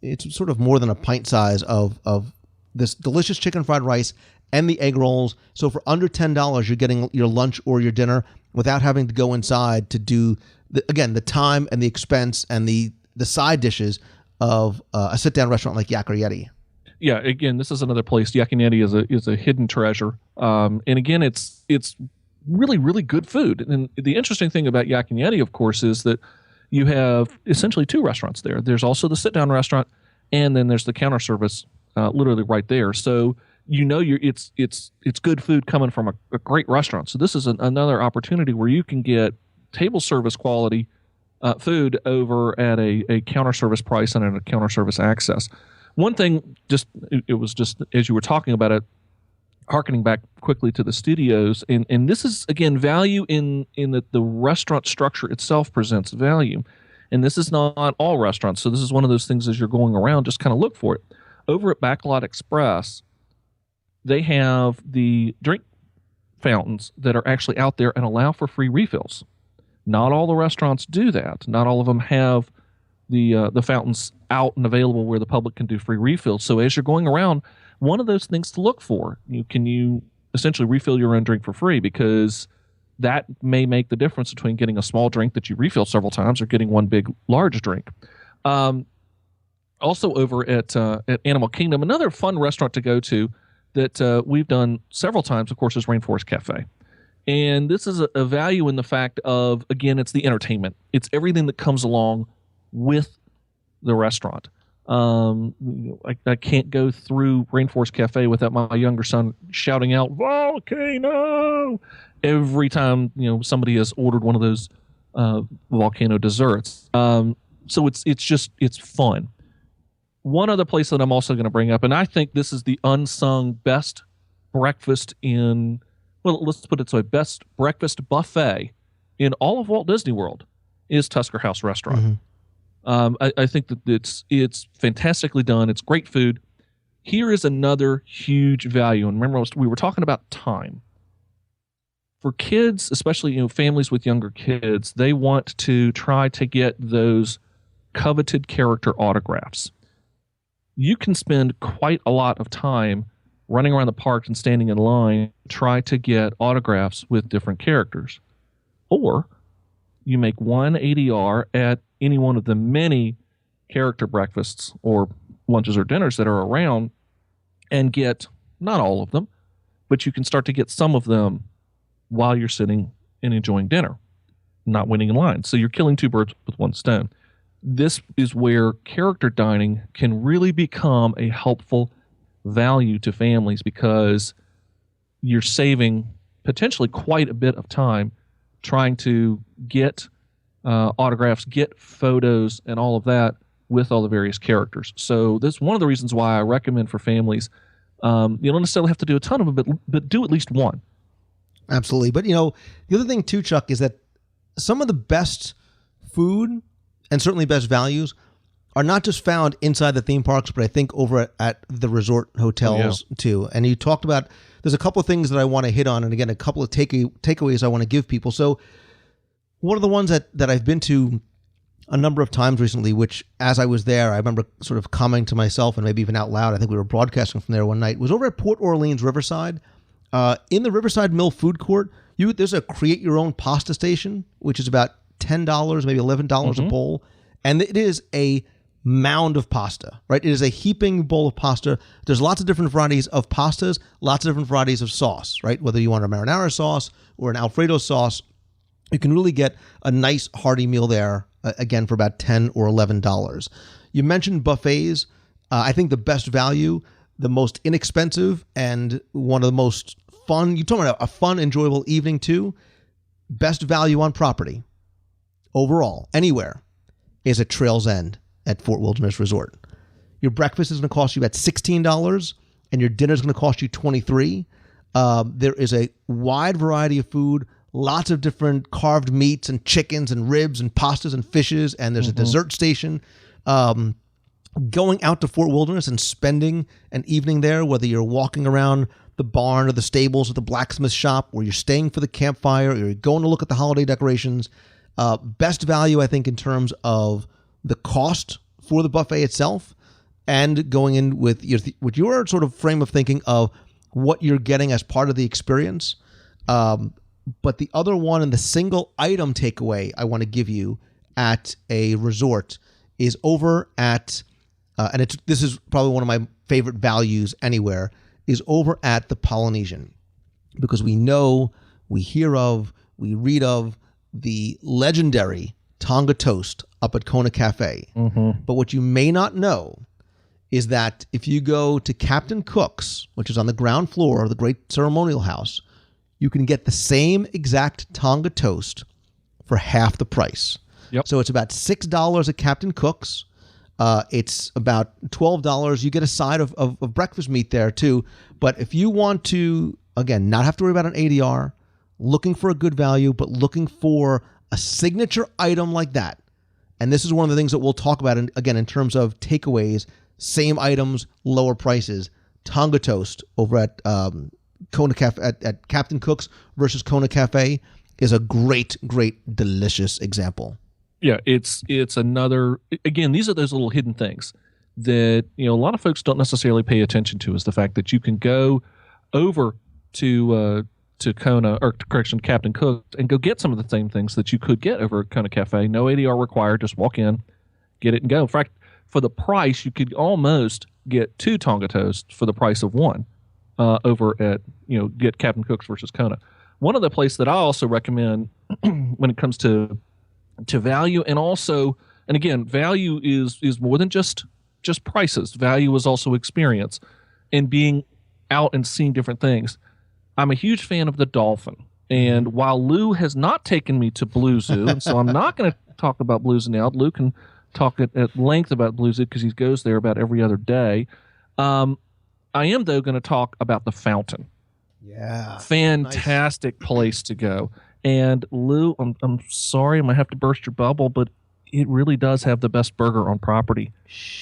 it's sort of more than a pint size of this delicious chicken fried rice and the egg rolls. So for under $10, you're getting your lunch or your dinner without having to go inside to do, the time and the expense and the side dishes of a sit-down restaurant like Yak or Yeti. Yeah, again, this is another place. Yak and Yeti is a hidden treasure, and again, it's really, really good food. And the interesting thing about Yak and Yeti, of course, is that you have essentially 2 restaurants there. There's also the sit-down restaurant, and then there's the counter service, literally right there. So it's good food coming from a great restaurant. So this is another opportunity where you can get table service quality food over at a counter service price and at a counter service access. One thing, it was just as you were talking about it, hearkening back quickly to the studios, and this is again value in that the restaurant structure itself presents value, and this is not all restaurants. So this is one of those things as you're going around, just kind of look for it. Over at Backlot Express, they have the drink fountains that are actually out there and allow for free refills. Not all the restaurants do that. Not all of them have the fountains out and available where the public can do free refills. So as you're going around, one of those things to look for, can you essentially refill your own drink for free, because that may make the difference between getting a small drink that you refill several times or getting one big large drink. Also over at Animal Kingdom, another fun restaurant to go to that we've done several times, of course, is Rainforest Cafe. And this is a value in the fact of, again, it's the entertainment. It's everything that comes along with the restaurant. I can't go through Rainforest Cafe without my younger son shouting out "Volcano" every time somebody has ordered one of those volcano desserts. So it's fun. One other place that I'm also going to bring up, and I think this is the unsung best breakfast let's put it this way, best breakfast buffet in all of Walt Disney World, is Tusker House Restaurant. Mm-hmm. I think that it's fantastically done. It's great food. Here is another huge value. And remember, we were talking about time. For kids, especially families with younger kids, they want to try to get those coveted character autographs. You can spend quite a lot of time running around the park and standing in line, try to get autographs with different characters. Or you make one ADR at any one of the many character breakfasts or lunches or dinners that are around and get, not all of them, but you can start to get some of them while you're sitting and enjoying dinner, not waiting in line. So you're killing 2 birds with 1 stone. This is where character dining can really become a helpful value to families, because you're saving potentially quite a bit of time trying to get autographs, get photos, and all of that with all the various characters. So that's one of the reasons why I recommend for families. You don't necessarily have to do a ton of them, but do at least one. Absolutely. But, the other thing too, Chuck, is that some of the best food and certainly best values are not just found inside the theme parks, but I think over at the resort hotels too. And you talked about, there's a couple of things that I want to hit on, and again, a couple of takeaways I want to give people. So one of the ones that I've been to a number of times recently, which as I was there, I remember sort of commenting to myself and maybe even out loud, I think we were broadcasting from there one night, was over at Port Orleans Riverside. In the Riverside Mill food court, there's a create your own pasta station, which is about $10, maybe $11 a bowl. And it is a mound of pasta, right? It is a heaping bowl of pasta. There's lots of different varieties of pastas, lots of different varieties of sauce, right? Whether you want a marinara sauce or an Alfredo sauce, you can really get a nice hearty meal there, again, for about $10 or $11. You mentioned buffets. I think the best value, the most inexpensive, and one of the most fun, you're talking about a fun, enjoyable evening too, best value on property overall, anywhere, is at Trails End at Fort Wilderness Resort. Your breakfast is going to cost you about $16, and your dinner is going to cost you $23. There is a wide variety of food, lots of different carved meats and chickens and ribs and pastas and fishes, and there's a dessert station. Going out to Fort Wilderness and spending an evening there, whether you're walking around the barn or the stables or the blacksmith shop, or you're staying for the campfire, or you're going to look at the holiday decorations, best value, I think, in terms of the cost for the buffet itself, and going in with your sort of frame of thinking of what you're getting as part of the experience. But the other one, and the single item takeaway I want to give you at a resort, is over at this is probably one of my favorite values anywhere, is over at the Polynesian, because we know, we hear of, we read of the legendary Tonga toast up at Kona Cafe. But what you may not know is that if you go to Captain Cook's, which is on the ground floor of the Great Ceremonial House, you can get the same exact Tonga toast for half the price. Yep. So it's about $6 at Captain Cook's. It's about $12. You get a side of breakfast meat there too. But if you want to, again, not have to worry about an ADR, looking for a good value, but looking for a signature item like that, and this is one of the things that we'll talk about, again, in terms of takeaways, same items, lower prices, Tonga toast over at Kona Cafe, at Captain Cook's versus Kona Cafe is a great, delicious example. Yeah, it's another, again, these are those little hidden things that, a lot of folks don't necessarily pay attention to, is the fact that you can go over to Kona, or correction, Captain Cook, and go get some of the same things that you could get over at Kona Cafe. No ADR required, just walk in, get it and go. In fact, for the price, you could almost get 2 Tonga toasts for the price of one over at, get Captain Cook's versus Kona. One of the places that I also recommend when it comes to value, and also, and again, value is more than just prices. Value is also experience and being out and seeing different things. I'm a huge fan of the Dolphin, and while Lou has not taken me to Blue Zoo, and so I'm not going to talk about Blue Zoo now. Lou can talk at length about Blue Zoo because he goes there about every other day. I am, though, going to talk about the Fountain. Yeah, fantastic place to go. And Lou, I'm sorry, I'm gonna have to burst your bubble, but it really does have the best burger on property.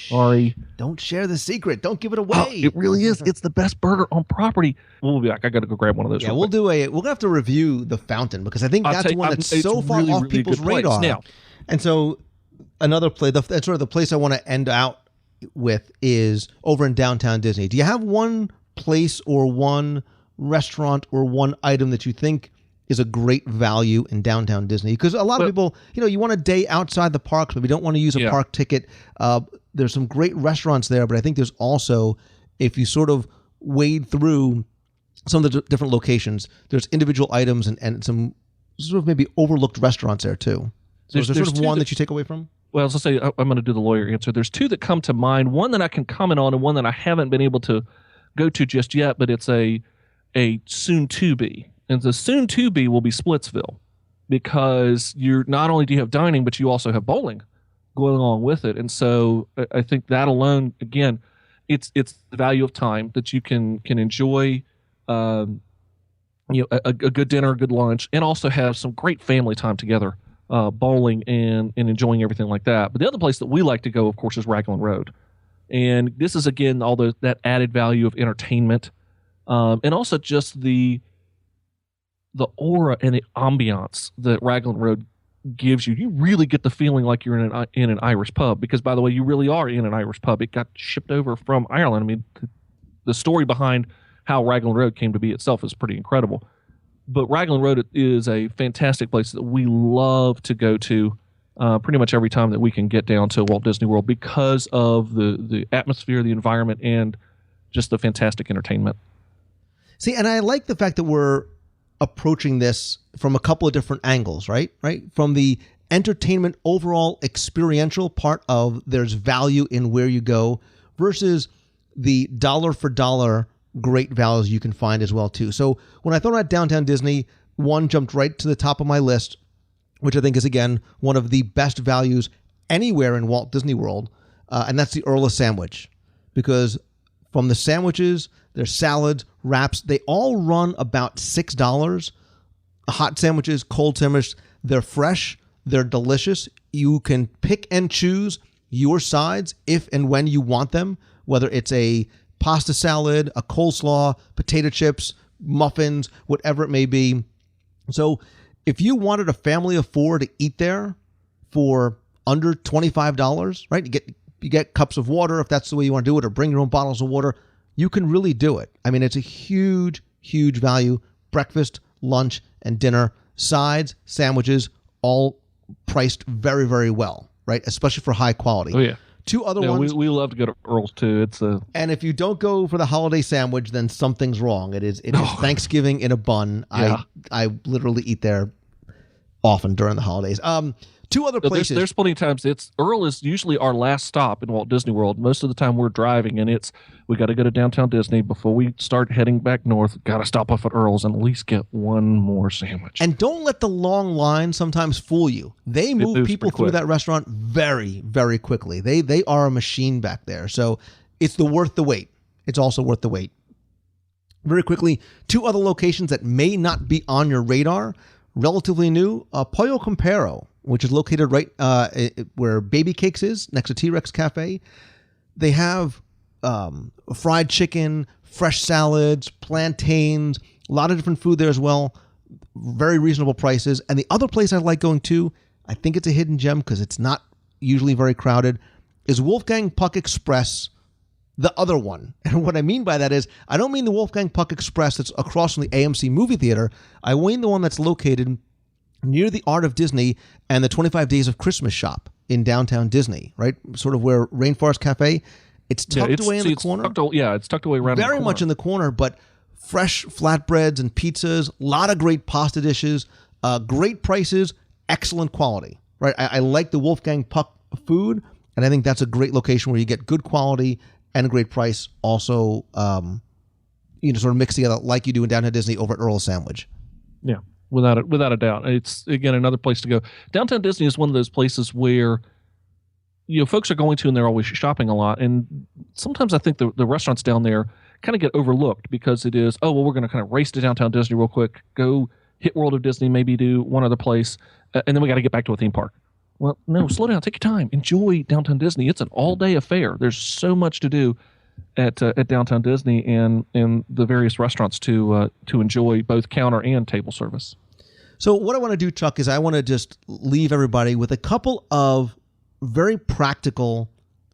Sorry, don't share the secret. Don't give it away. Oh, it really is. It's the best burger on property. We'll be back. I got to go grab one of those. Yeah, we're gonna have to review the Fountain, because I think that's one that's so far off people's radar. Now, and so another place, sort of the place I want to end out with, is over in downtown Disney. Do you have one place or one restaurant or one item that you think is a great value in downtown Disney? Because a lot of people, you want a day outside the parks, but we don't want to use a park ticket. There's some great restaurants there, but I think there's also, if you sort of wade through some of the different locations, there's individual items and some sort of maybe overlooked restaurants there too. So is there sort of one that you take away from? Well, as I say, I'm going to do the lawyer answer. There's 2 that come to mind, one that I can comment on and one that I haven't been able to go to just yet, but it's a soon to be. And the soon to be will be Splitsville, because you're not only do you have dining, but you also have bowling going along with it. And so I think that alone, again, it's the value of time that you can enjoy, a good dinner, a good lunch, and also have some great family time together, bowling and enjoying everything like that. But the other place that we like to go, of course, is Raglan Road. And this is, again, that added value of entertainment, and also just the aura and the ambiance that Raglan Road gives you. You really get the feeling like you're in an Irish pub, because, by the way, you really are in an Irish pub. It got shipped over from Ireland. I mean, the story behind how Raglan Road came to be itself is pretty incredible. But Raglan Road is a fantastic place that we love to go to pretty much every time that we can get down to Walt Disney World, because of the atmosphere, the environment, and just the fantastic entertainment. See, and I like the fact that we're approaching this from a couple of different angles, right? From the entertainment, overall experiential part of there's value in where you go, versus the dollar for dollar great values you can find as well too. So when I thought about downtown Disney, one jumped right to the top of my list, which I think is, again, one of the best values anywhere in Walt Disney World, and that's the Earl of Sandwich. Because from the sandwiches, their salads, wraps. They all run about $6. Hot sandwiches, cold sandwiches, they're fresh, they're delicious. You can pick and choose your sides if and when you want them, whether it's a pasta salad, a coleslaw, potato chips, muffins, whatever it may be. So if you wanted a family of 4 to eat there for under $25, right? You get cups of water if that's the way you want to do it, or bring your own bottles of water. You can really do it. I mean, it's a huge, huge value. Breakfast, lunch, and dinner, sides, sandwiches, all priced very, very well, right? Especially for high quality. Oh, yeah. Two other ones. We love to go to Earl's too. And if you don't go for the holiday sandwich, then something's wrong. It is Thanksgiving in a bun. Yeah. I literally eat there often during the holidays. Two other places. There's plenty of times. Earl is usually our last stop in Walt Disney World. Most of the time we're driving, and we got to go to downtown Disney before we start heading back north. Got to stop off at Earl's and at least get one more sandwich. And don't let the long line sometimes fool you. They move people through that restaurant very, very quickly. They are a machine back there. So it's worth the wait. It's also worth the wait. Very quickly, two other locations that may not be on your radar, relatively new. Pollo Compero, which is located right where Baby Cakes is, next to T-Rex Cafe. They have fried chicken, fresh salads, plantains, a lot of different food there as well. Very reasonable prices. And the other place I like going to, I think it's a hidden gem because it's not usually very crowded, is Wolfgang Puck Express, the other one. And what I mean by that is, I don't mean the Wolfgang Puck Express that's across from the AMC movie theater. I mean the one that's located near the Art of Disney and the 25 Days of Christmas shop in downtown Disney, right? Sort of where Rainforest Cafe. It's tucked away in the corner. It's tucked away around very much in the corner, but fresh flatbreads and pizzas, a lot of great pasta dishes, great prices, excellent quality, right? I like the Wolfgang Puck food, and I think that's a great location where you get good quality and a great price. Also, sort of mix together like you do in downtown Disney over at Earl's Sandwich. Yeah. Without a doubt. It's, again, another place to go. Downtown Disney is one of those places where, folks are going to and they're always shopping a lot. And sometimes I think the restaurants down there kind of get overlooked because it is, we're going to kind of race to downtown Disney real quick, go hit World of Disney, maybe do one other place, and then we got to get back to a theme park. Well, no, slow down, take your time, enjoy downtown Disney. It's an all-day affair. There's so much to do at downtown Disney and the various restaurants to enjoy both counter and table service. So what I want to do, Chuck, is I want to just leave everybody with a couple of very practical,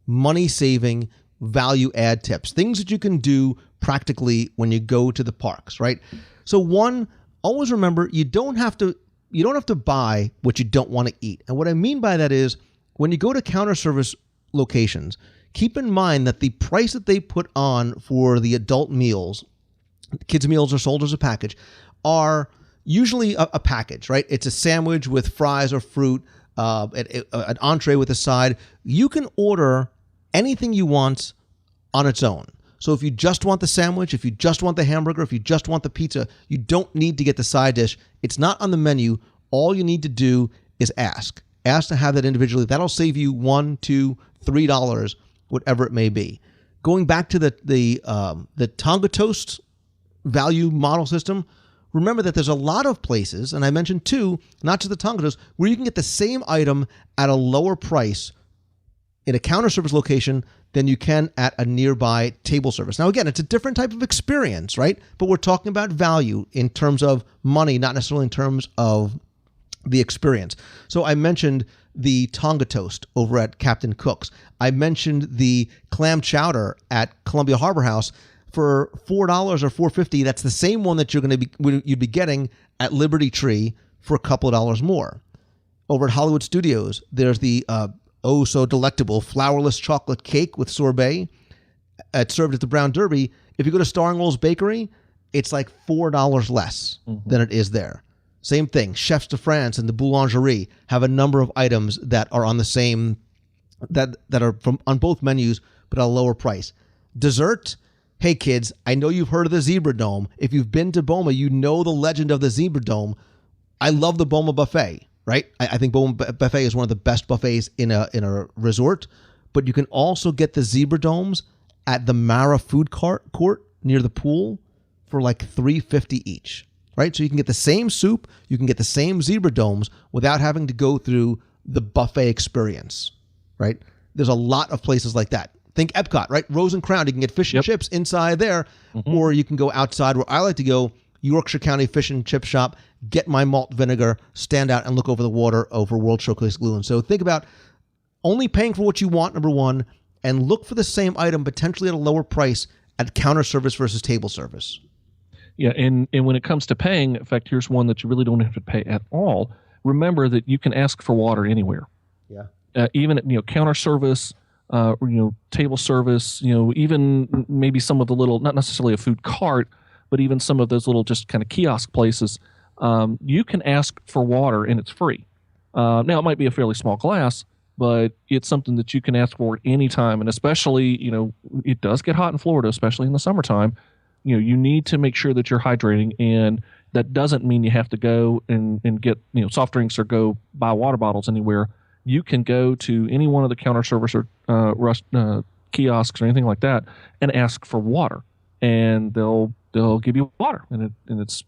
money-saving, value-add tips, things that you can do practically when you go to the parks, right? So one, always remember, you don't have to buy what you don't want to eat. And what I mean by that is when you go to counter service locations, keep in mind that the price that they put on for the adult meals, kids' meals are sold as a package, are usually a package, right? It's a sandwich with fries or fruit, an entree with a side. You can order anything you want on its own. So if you just want the sandwich, if you just want the hamburger, if you just want the pizza, you don't need to get the side dish. It's not on the menu. All you need to do is ask. Ask to have that individually. That'll save you $1, $2, $3, whatever it may be. Going back to the Tonga Toast value model system, remember that there's a lot of places, and I mentioned two, not just the Tonga Toast, where you can get the same item at a lower price in a counter service location than you can at a nearby table service. Now, again, it's a different type of experience, right? But we're talking about value in terms of money, not necessarily in terms of the experience. So I mentioned the Tonga Toast over at Captain Cook's. I mentioned the clam chowder at Columbia Harbor House for $4 or $4.50. That's the same one that you'd be getting at Liberty Tree for a couple of dollars more. Over at Hollywood Studios, there's the so delectable flourless chocolate cake with sorbet. It's served at the Brown Derby. If you go to Starring Rolls Bakery, it's like $4 less than it is there. Same thing. Chefs de France and the Boulangerie have a number of items that are on the same, that are on both menus, but at a lower price. Dessert. Hey kids, I know you've heard of the Zebra Dome. If you've been to Boma, you know the legend of the Zebra Dome. I love the Boma Buffet, right? I think Boma Buffet is one of the best buffets in a resort, but you can also get the Zebra Domes at the Mara Food Court near the pool for like $3.50 each, right? So you can get the same soup, you can get the same zebra domes without having to go through the buffet experience, right? There's a lot of places like that. Think Epcot, right? Rose and Crown, you can get fish and chips inside there, or you can go outside where I like to go, Yorkshire County Fish and Chip Shop, get my malt vinegar, stand out and look over the water over World Showcase Lagoon. So think about only paying for what you want, number one, and look for the same item potentially at a lower price at counter service versus table service. Yeah, and when it comes to paying, in fact, here's one that you really don't have to pay at all. Remember that you can ask for water anywhere. Yeah. Even at counter service, table service, even maybe some of the little, not necessarily a food cart, but even some of those little just kind of kiosk places, you can ask for water and it's free. Now, it might be a fairly small glass, but it's something that you can ask for anytime. And especially, it does get hot in Florida, especially in the summertime. You need to make sure that you're hydrating, and that doesn't mean you have to go and get, soft drinks or go buy water bottles anywhere. You can go to any one of the counter service or kiosks or anything like that and ask for water, and they'll give you water, and it's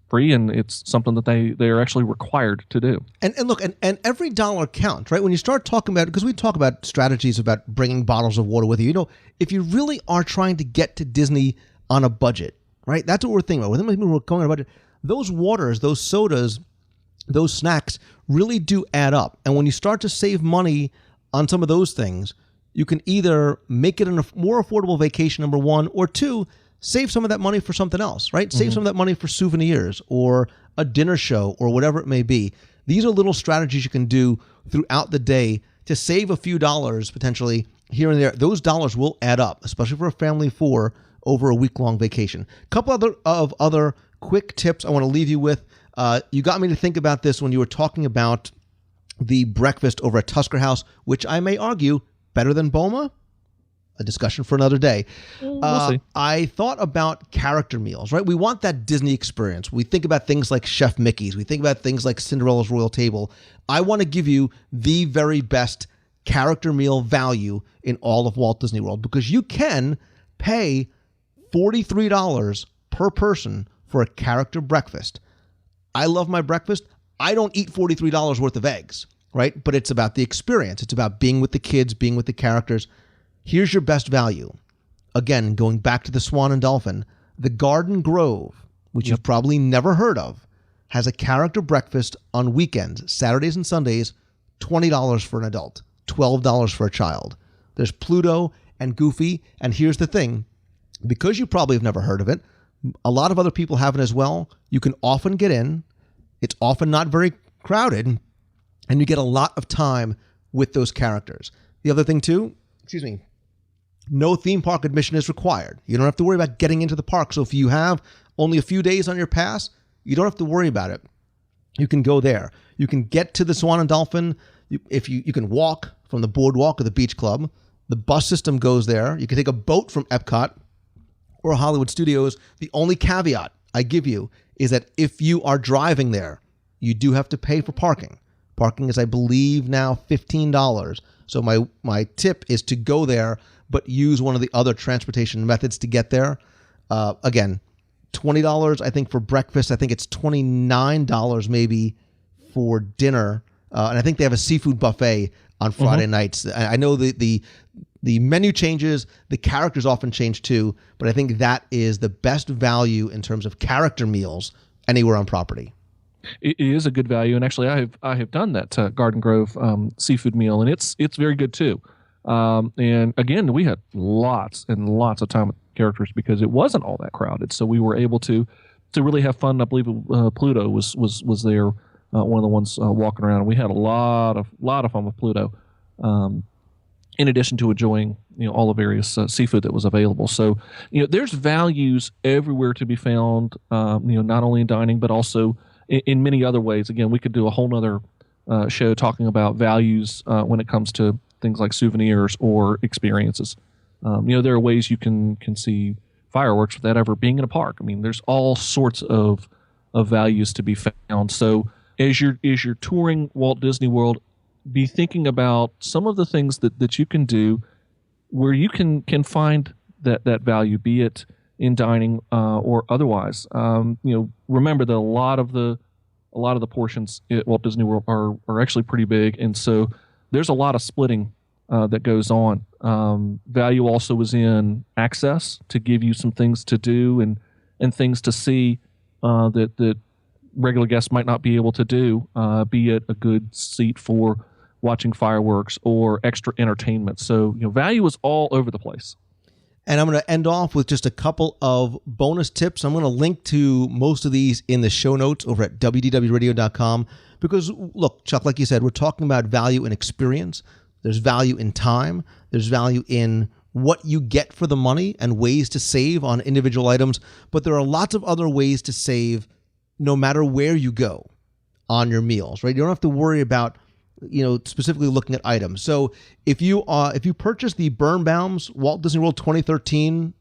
free, and it's something that they are actually required to do. And look, and every dollar counts, right? When you start talking about, because we talk about strategies about bringing bottles of water with you, if you really are trying to get to Disney on a budget, right? That's what we're thinking about. When we're going on a budget, those waters, those sodas, those snacks really do add up. And when you start to save money on some of those things, you can either make it a more affordable vacation, number one, or two, save some of that money for something else, right? Save some of that money for souvenirs or a dinner show or whatever it may be. These are little strategies you can do throughout the day to save a few dollars potentially here and there. Those dollars will add up, especially for a family of four over a week-long vacation. A couple of other quick tips I want to leave you with. You got me to think about this when you were talking about the breakfast over at Tusker House, which I may argue better than Boma. A discussion for another day. We'll see. I thought about character meals, right? We want that Disney experience. We think about things like Chef Mickey's. We think about things like Cinderella's Royal Table. I want to give you the very best character meal value in all of Walt Disney World, because you can pay $43 per person for a character breakfast. I love my breakfast. I don't eat $43 worth of eggs, right? But it's about the experience. It's about being with the kids, being with the characters. Here's your best value. Again, going back to the Swan and Dolphin, the Garden Grove, which you've probably never heard of, has a character breakfast on weekends, Saturdays and Sundays, $20 for an adult, $12 for a child. There's Pluto and Goofy, and here's the thing. Because you probably have never heard of it, a lot of other people have it as well. You can often get in. It's often not very crowded, and you get a lot of time with those characters. The other thing too, no theme park admission is required. You don't have to worry about getting into the park. So if you have only a few days on your pass, you don't have to worry about it. You can go there. You can get to the Swan and Dolphin. You can walk from the boardwalk or the beach club. The bus system goes there. You can take a boat from Epcot or Hollywood Studios. The only caveat I give you is that if you are driving there, you do have to pay for parking. Parking is, I believe, now $15. So my tip is to go there, but use one of the other transportation methods to get there. Again, $20, I think, for breakfast. I think it's $29 maybe for dinner. And I think they have a seafood buffet on Friday nights. I know the menu changes, the characters often change too, but I think that is the best value in terms of character meals anywhere on property. It is a good value, and actually, I have done that Garden Grove seafood meal, and it's very good too. And again, we had lots and lots of time with characters because it wasn't all that crowded, so we were able to really have fun. I believe Pluto was there, one of the ones walking around, and we had a lot of fun with Pluto. In addition to enjoying all the various seafood that was available, so there's values everywhere to be found. Not only in dining but also in many other ways. Again, we could do a whole nother show talking about values when it comes to things like souvenirs or experiences. There are ways you can see fireworks without ever being in a park. I mean, there's all sorts of values to be found. So as you're touring Walt Disney World, be thinking about some of the things that you can do where you can find that value, be it in dining or otherwise. Remember that a lot of the portions at Walt Disney World are actually pretty big, and so there's a lot of splitting that goes on. Value also is in access to give you some things to do and things to see that regular guests might not be able to do, be it a good seat for watching fireworks or extra entertainment. So, value is all over the place. And I'm going to end off with just a couple of bonus tips. I'm going to link to most of these in the show notes over at WDWradio.com because, look, Chuck, like you said, we're talking about value in experience. There's value in time. There's value in what you get for the money and ways to save on individual items. But there are lots of other ways to save no matter where you go on your meals, right? You don't have to worry about specifically looking at items. So if you purchase the Birnbaum's Walt Disney World 2013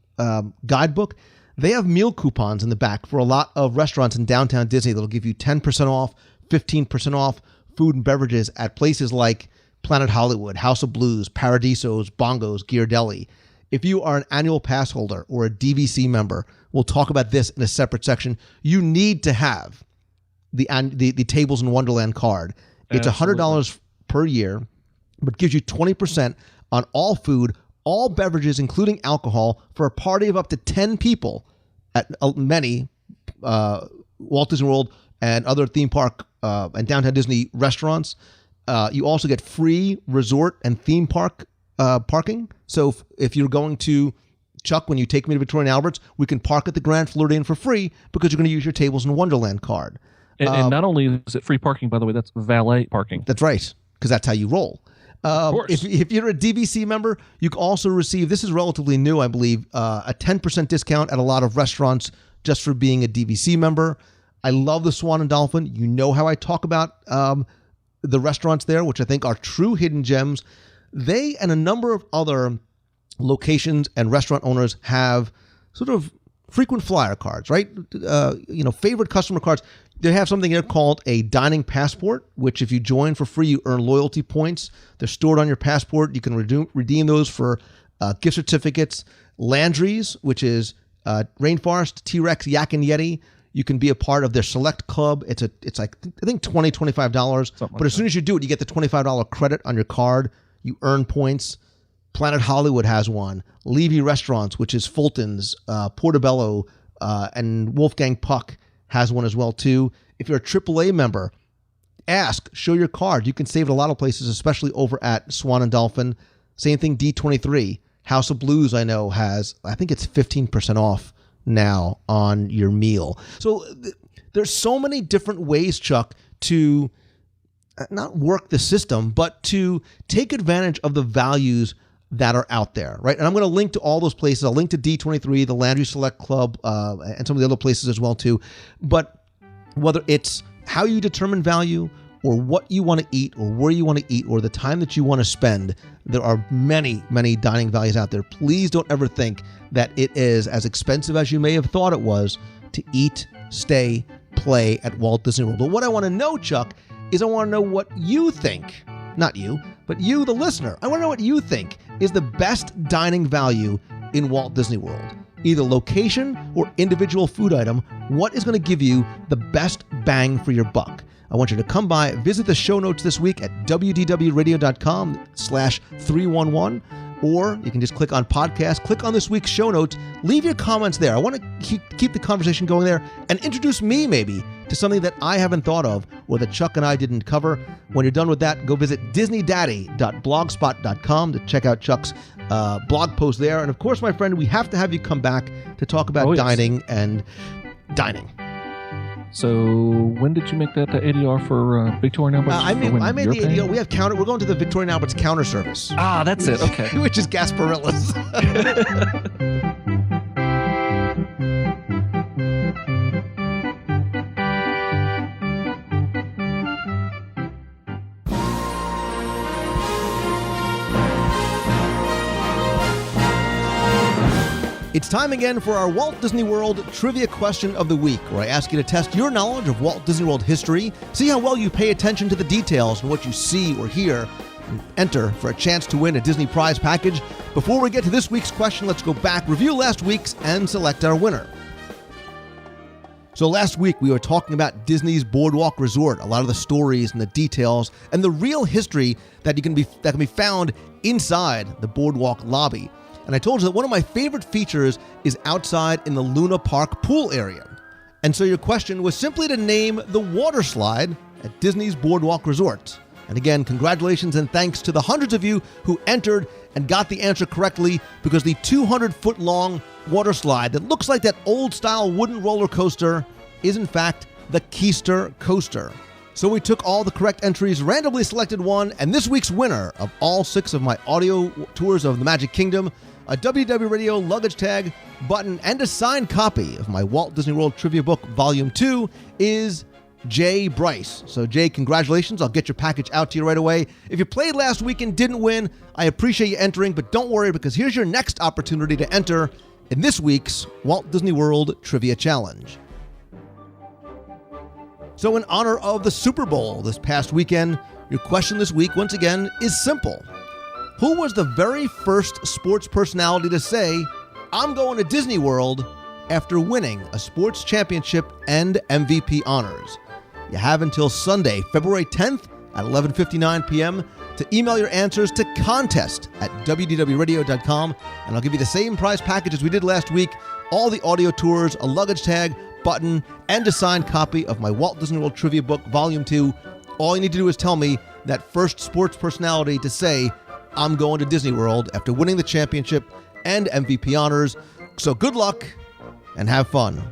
guidebook, they have meal coupons in the back for a lot of restaurants in downtown Disney that'll give you 10% off, 15% off food and beverages at places like Planet Hollywood, House of Blues, Paradiso's, Bongo's, Ghirardelli. If you are an annual pass holder or a DVC member, we'll talk about this in a separate section. You need to have the Tables in Wonderland card. It's $100 per year, but gives you 20% on all food, all beverages, including alcohol, for a party of up to 10 people at many Walt Disney World and other theme park and downtown Disney restaurants. You also get free resort and theme park parking. So if you're going to, Chuck, when you take me to Victoria and Albert's, we can park at the Grand Floridian for free because you're going to use your Tables in Wonderland card. And not only is it free parking, by the way, that's valet parking. That's right, because that's how you roll. Of course. If you're a DVC member, you can also receive, this is relatively new, I believe, a 10% discount at a lot of restaurants just for being a DVC member. I love the Swan and Dolphin. You know how I talk about the restaurants there, which I think are true hidden gems. They and a number of other locations and restaurant owners have sort of frequent flyer cards, right? Favorite customer cards. They have something here called a dining passport, which if you join for free, you earn loyalty points. They're stored on your passport. You can redeem those for gift certificates. Landry's, which is Rainforest, T-Rex, Yak and Yeti. You can be a part of their select club. It's like, I think $20, $25. But as soon as you do it, you get the $25 credit on your card. You earn points. Planet Hollywood has one. Levy Restaurants, which is Fulton's, Portobello, and Wolfgang Puck has one as well too. If you're a AAA member, show your card. You can save at a lot of places, especially over at Swan and Dolphin. Same thing, D23. House of Blues, I know, has, I think it's 15% off now on your meal. So there's so many different ways, Chuck, to not work the system, but to take advantage of the values that are out there, right? And I'm going to link to all those places. I'll link to D23, the Landry Select Club, and some of the other places as well too. But whether it's how you determine value or what you want to eat or where you want to eat or the time that you want to spend, there are many, many dining values out there. Please don't ever think that it is as expensive as you may have thought it was to eat, stay, play at Walt Disney World. But what I want to know, Chuck, is I want to know what you think. Not you, but you, the listener. I want to know what you think is the best dining value in Walt Disney World. Either location or individual food item, what is going to give you the best bang for your buck? I want you to come by, visit the show notes this week at wdwradio.com/311, or you can just click on podcast, click on this week's show notes, leave your comments there. I want to keep the conversation going there and introduce me maybe to something that I haven't thought of or that Chuck and I didn't cover. When you're done with that, go visit disneydaddy.blogspot.com to check out Chuck's blog post there. And of course, my friend, we have to have you come back to talk about dining and dining. So when did you make that ADR for Victoria and Albert's? I made the ADR. We have counter. We're going to the Victoria and Albert's counter service. Ah, that's it. Okay. Which is Gasparilla's. It's time again for our Walt Disney World Trivia Question of the Week, where I ask you to test your knowledge of Walt Disney World history, see how well you pay attention to the details and what you see or hear and enter for a chance to win a Disney prize package. Before we get to this week's question, let's go back, review last week's, and select our winner. So last week we were talking about Disney's Boardwalk Resort, a lot of the stories and the details and the real history that can be found inside the Boardwalk lobby. And I told you that one of my favorite features is outside in the Luna Park pool area. And so your question was simply to name the water slide at Disney's Boardwalk Resort. And again, congratulations and thanks to the hundreds of you who entered and got the answer correctly, because the 200-foot-long water slide that looks like that old-style wooden roller coaster is in fact the Keister Coaster. So we took all the correct entries, randomly selected one, and this week's winner of all 6 of my audio tours of the Magic Kingdom, a WDW Radio luggage tag, button, and a signed copy of my Walt Disney World Trivia Book Volume 2 is Jay Bryce. So Jay, congratulations. I'll get your package out to you right away. If you played last week and didn't win, I appreciate you entering, but don't worry, because here's your next opportunity to enter in this week's Walt Disney World Trivia Challenge. So in honor of the Super Bowl this past weekend, your question this week, once again, is simple. Who was the very first sports personality to say, "I'm going to Disney World," after winning a sports championship and MVP honors? You have until Sunday, February 10th at 11:59 p.m. to email your answers to contest@wdwradio.com, and I'll give you the same prize package as we did last week, all the audio tours, a luggage tag, button, and a signed copy of my Walt Disney World Trivia Book Volume 2. All you need to do is tell me that first sports personality to say, "I'm going to Disney World," after winning the championship and MVP honors. So good luck and have fun.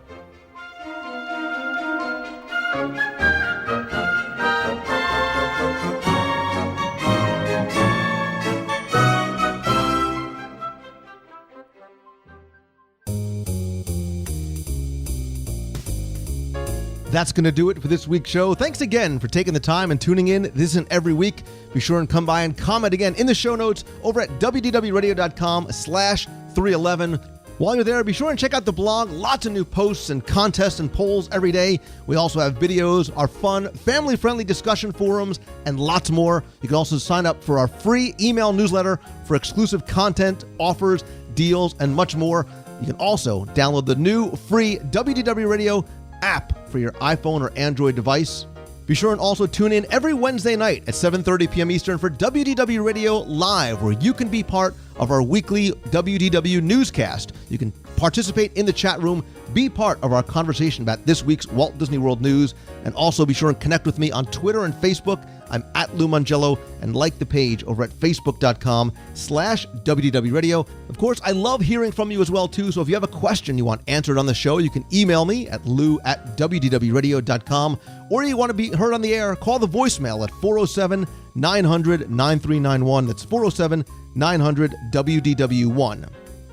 That's going to do it for this week's show. Thanks again for taking the time and tuning in. This isn't every week. Be sure and come by and comment again in the show notes over at wdwradio.com/311. While you're there, be sure and check out the blog. Lots of new posts and contests and polls every day. We also have videos, our fun, family-friendly discussion forums, and lots more. You can also sign up for our free email newsletter for exclusive content, offers, deals, and much more. You can also download the new free WDW Radio app for your iPhone or Android device. Be sure and also tune in every Wednesday night at 7:30 p.m. Eastern for WDW Radio Live, where you can be part of our weekly WDW newscast. You can participate in the chat room, be part of our conversation about this week's Walt Disney World news, and also be sure and connect with me on Twitter and Facebook. I'm at Lou Mangello, and like the page over at facebook.com/WDW Radio. Of course, I love hearing from you as well, too, so if you have a question you want answered on the show, you can email me at lou@WDWradio.com, or you want to be heard on the air, call the voicemail at 407-900-9391. That's 407-900-WDW1.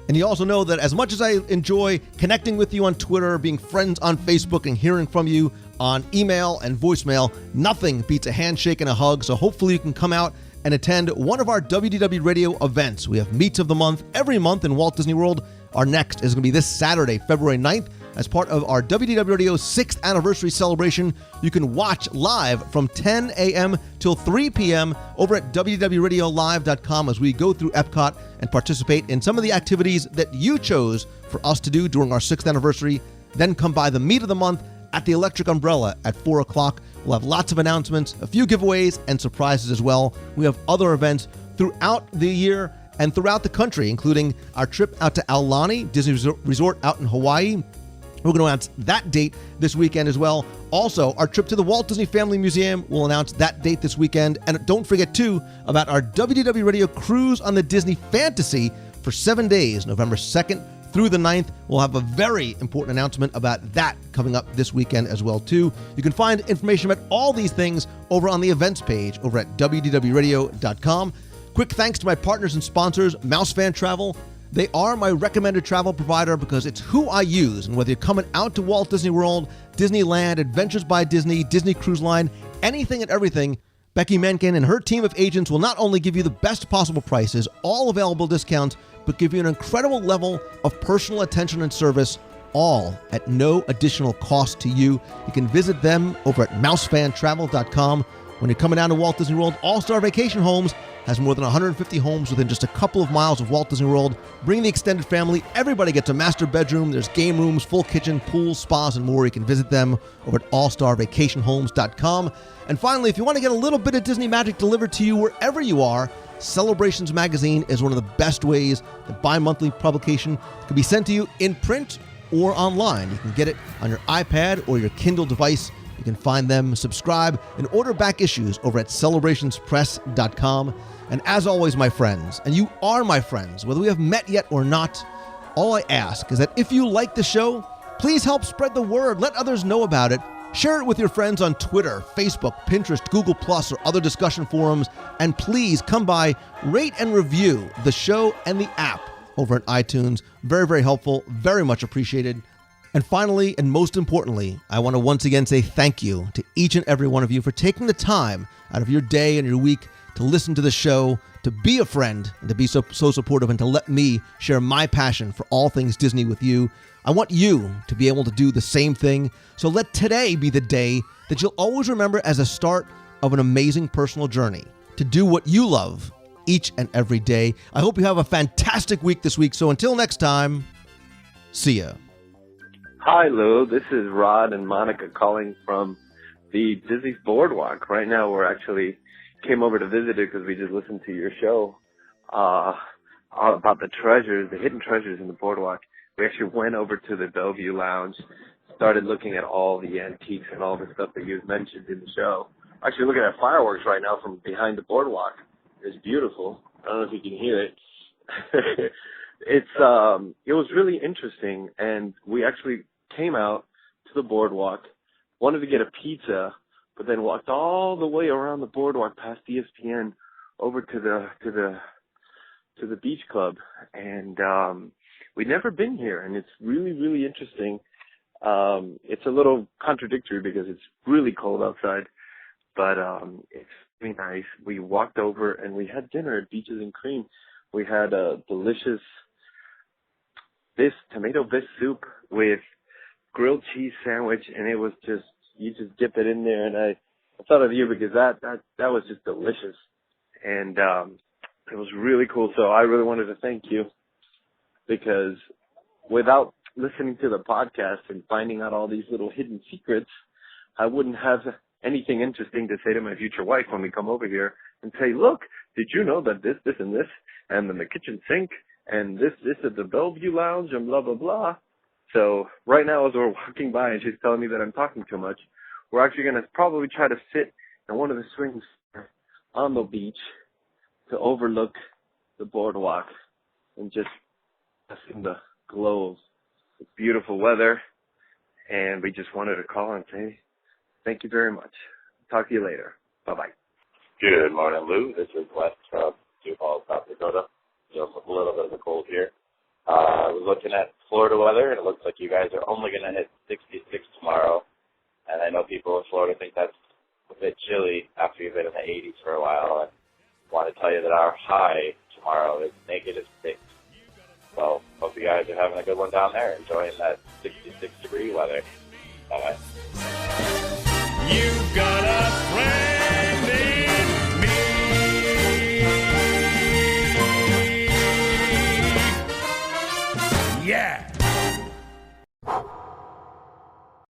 And you also know that as much as I enjoy connecting with you on Twitter, being friends on Facebook, and hearing from you on email and voicemail, nothing beats a handshake and a hug. So hopefully you can come out and attend one of our WDW Radio events. We have Meets of the Month every month in Walt Disney World. Our next is going to be this Saturday, February 9th. As part of our WDW Radio 6th anniversary celebration, you can watch live from 10 a.m. till 3 p.m. over at WDWRadioLive.com as we go through Epcot and participate in some of the activities that you chose for us to do during our 6th anniversary. Then come by the Meet of the Month at the Electric Umbrella at 4 o'clock. We'll have lots of announcements, a few giveaways, and surprises as well. We have other events throughout the year and throughout the country, including our trip out to Aulani Disney Resort out in Hawaii. We're going to announce that date this weekend as well. Also, our trip to the Walt Disney Family Museum, we'll announce that date this weekend. And don't forget, too, about our WDW Radio cruise on the Disney Fantasy for 7 days, November 2nd through the 9th. We'll have a very important announcement about that coming up this weekend as well, too. You can find information about all these things over on the events page over at WDWRadio.com. Quick thanks to my partners and sponsors, Mouse Fan Travel. They are my recommended travel provider because it's who I use. And whether you're coming out to Walt Disney World, Disneyland, Adventures by Disney, Disney Cruise Line, anything and everything, Becky Menken and her team of agents will not only give you the best possible prices, all available discounts, but give you an incredible level of personal attention and service, all at no additional cost to you. You can visit them over at mousefantravel.com. When you're coming down to Walt Disney World All-Star Vacation Homes, has more than 150 homes within just a couple of miles of Walt Disney World. Bring the extended family. Everybody gets a master bedroom. There's game rooms, full kitchen, pools, spas, and more. You can visit them over at allstarvacationhomes.com. And finally, if you want to get a little bit of Disney magic delivered to you wherever you are, Celebrations Magazine is one of the best ways. The bi-monthly publication can be sent to you in print or online. You can get it on your iPad or your Kindle device. You can find them, subscribe, and order back issues over at celebrationspress.com. And as always, my friends, and you are my friends, whether we have met yet or not, all I ask is that if you like the show, please help spread the word. Let others know about it. Share it with your friends on Twitter, Facebook, Pinterest, Google+, or other discussion forums. And please come by, rate and review the show and the app over at iTunes. Very, very helpful. Very much appreciated. And finally, and most importantly, I want to once again say thank you to each and every one of you for taking the time out of your day and your week to listen to the show, to be a friend, and to be so supportive, and to let me share my passion for all things Disney with you. I want you to be able to do the same thing. So let today be the day that you'll always remember as a start of an amazing personal journey to do what you love each and every day. I hope you have a fantastic week this week. So until next time, see ya. Hi, Lou. This is Rod and Monica calling from the Disney's Boardwalk. Right now, we're actually came over to visit it because we just listened to your show about the treasures, the hidden treasures in the Boardwalk. We actually went over to the Bellevue Lounge, started looking at all the antiques and all the stuff that you mentioned in the show. Actually, looking at fireworks right now from behind the Boardwalk. It's beautiful. I don't know if you can hear it. It was really interesting, and we actually came out to the Boardwalk, wanted to get a pizza, but then walked all the way around the Boardwalk past ESPN over to the beach club, and we'd never been here, and it's really, really interesting. It's a little contradictory because it's really cold outside, but it's really nice. We walked over and we had dinner at Beaches and Cream. We had a delicious tomato bisque soup with grilled cheese sandwich, and it was just, you just dip it in there, and I thought of you because that was just delicious, and it was really cool. So I really wanted to thank you, because without listening to the podcast and finding out all these little hidden secrets, I wouldn't have anything interesting to say to my future wife when we come over here and say, look, did you know that this, and this, and then the kitchen sink, and this at the Bellevue Lounge, and blah, blah, blah. So right now, as we're walking by and she's telling me that I'm talking too much, we're actually going to probably try to sit in one of the swings on the beach to overlook the Boardwalk and just in the glow of the beautiful weather. And we just wanted to call and say thank you very much. Talk to you later. Bye-bye. Good morning, Lou. This is West from Sioux Falls, South Dakota. Dealing with a little bit of a cold here. I was looking at Florida weather, and it looks like you guys are only going to hit 66 tomorrow. And I know people in Florida think that's a bit chilly after you've been in the 80s for a while. And I want to tell you that our high tomorrow is -6. So hope you guys are having a good one down there, enjoying that 66-degree weather. Bye-bye. You've got a friend in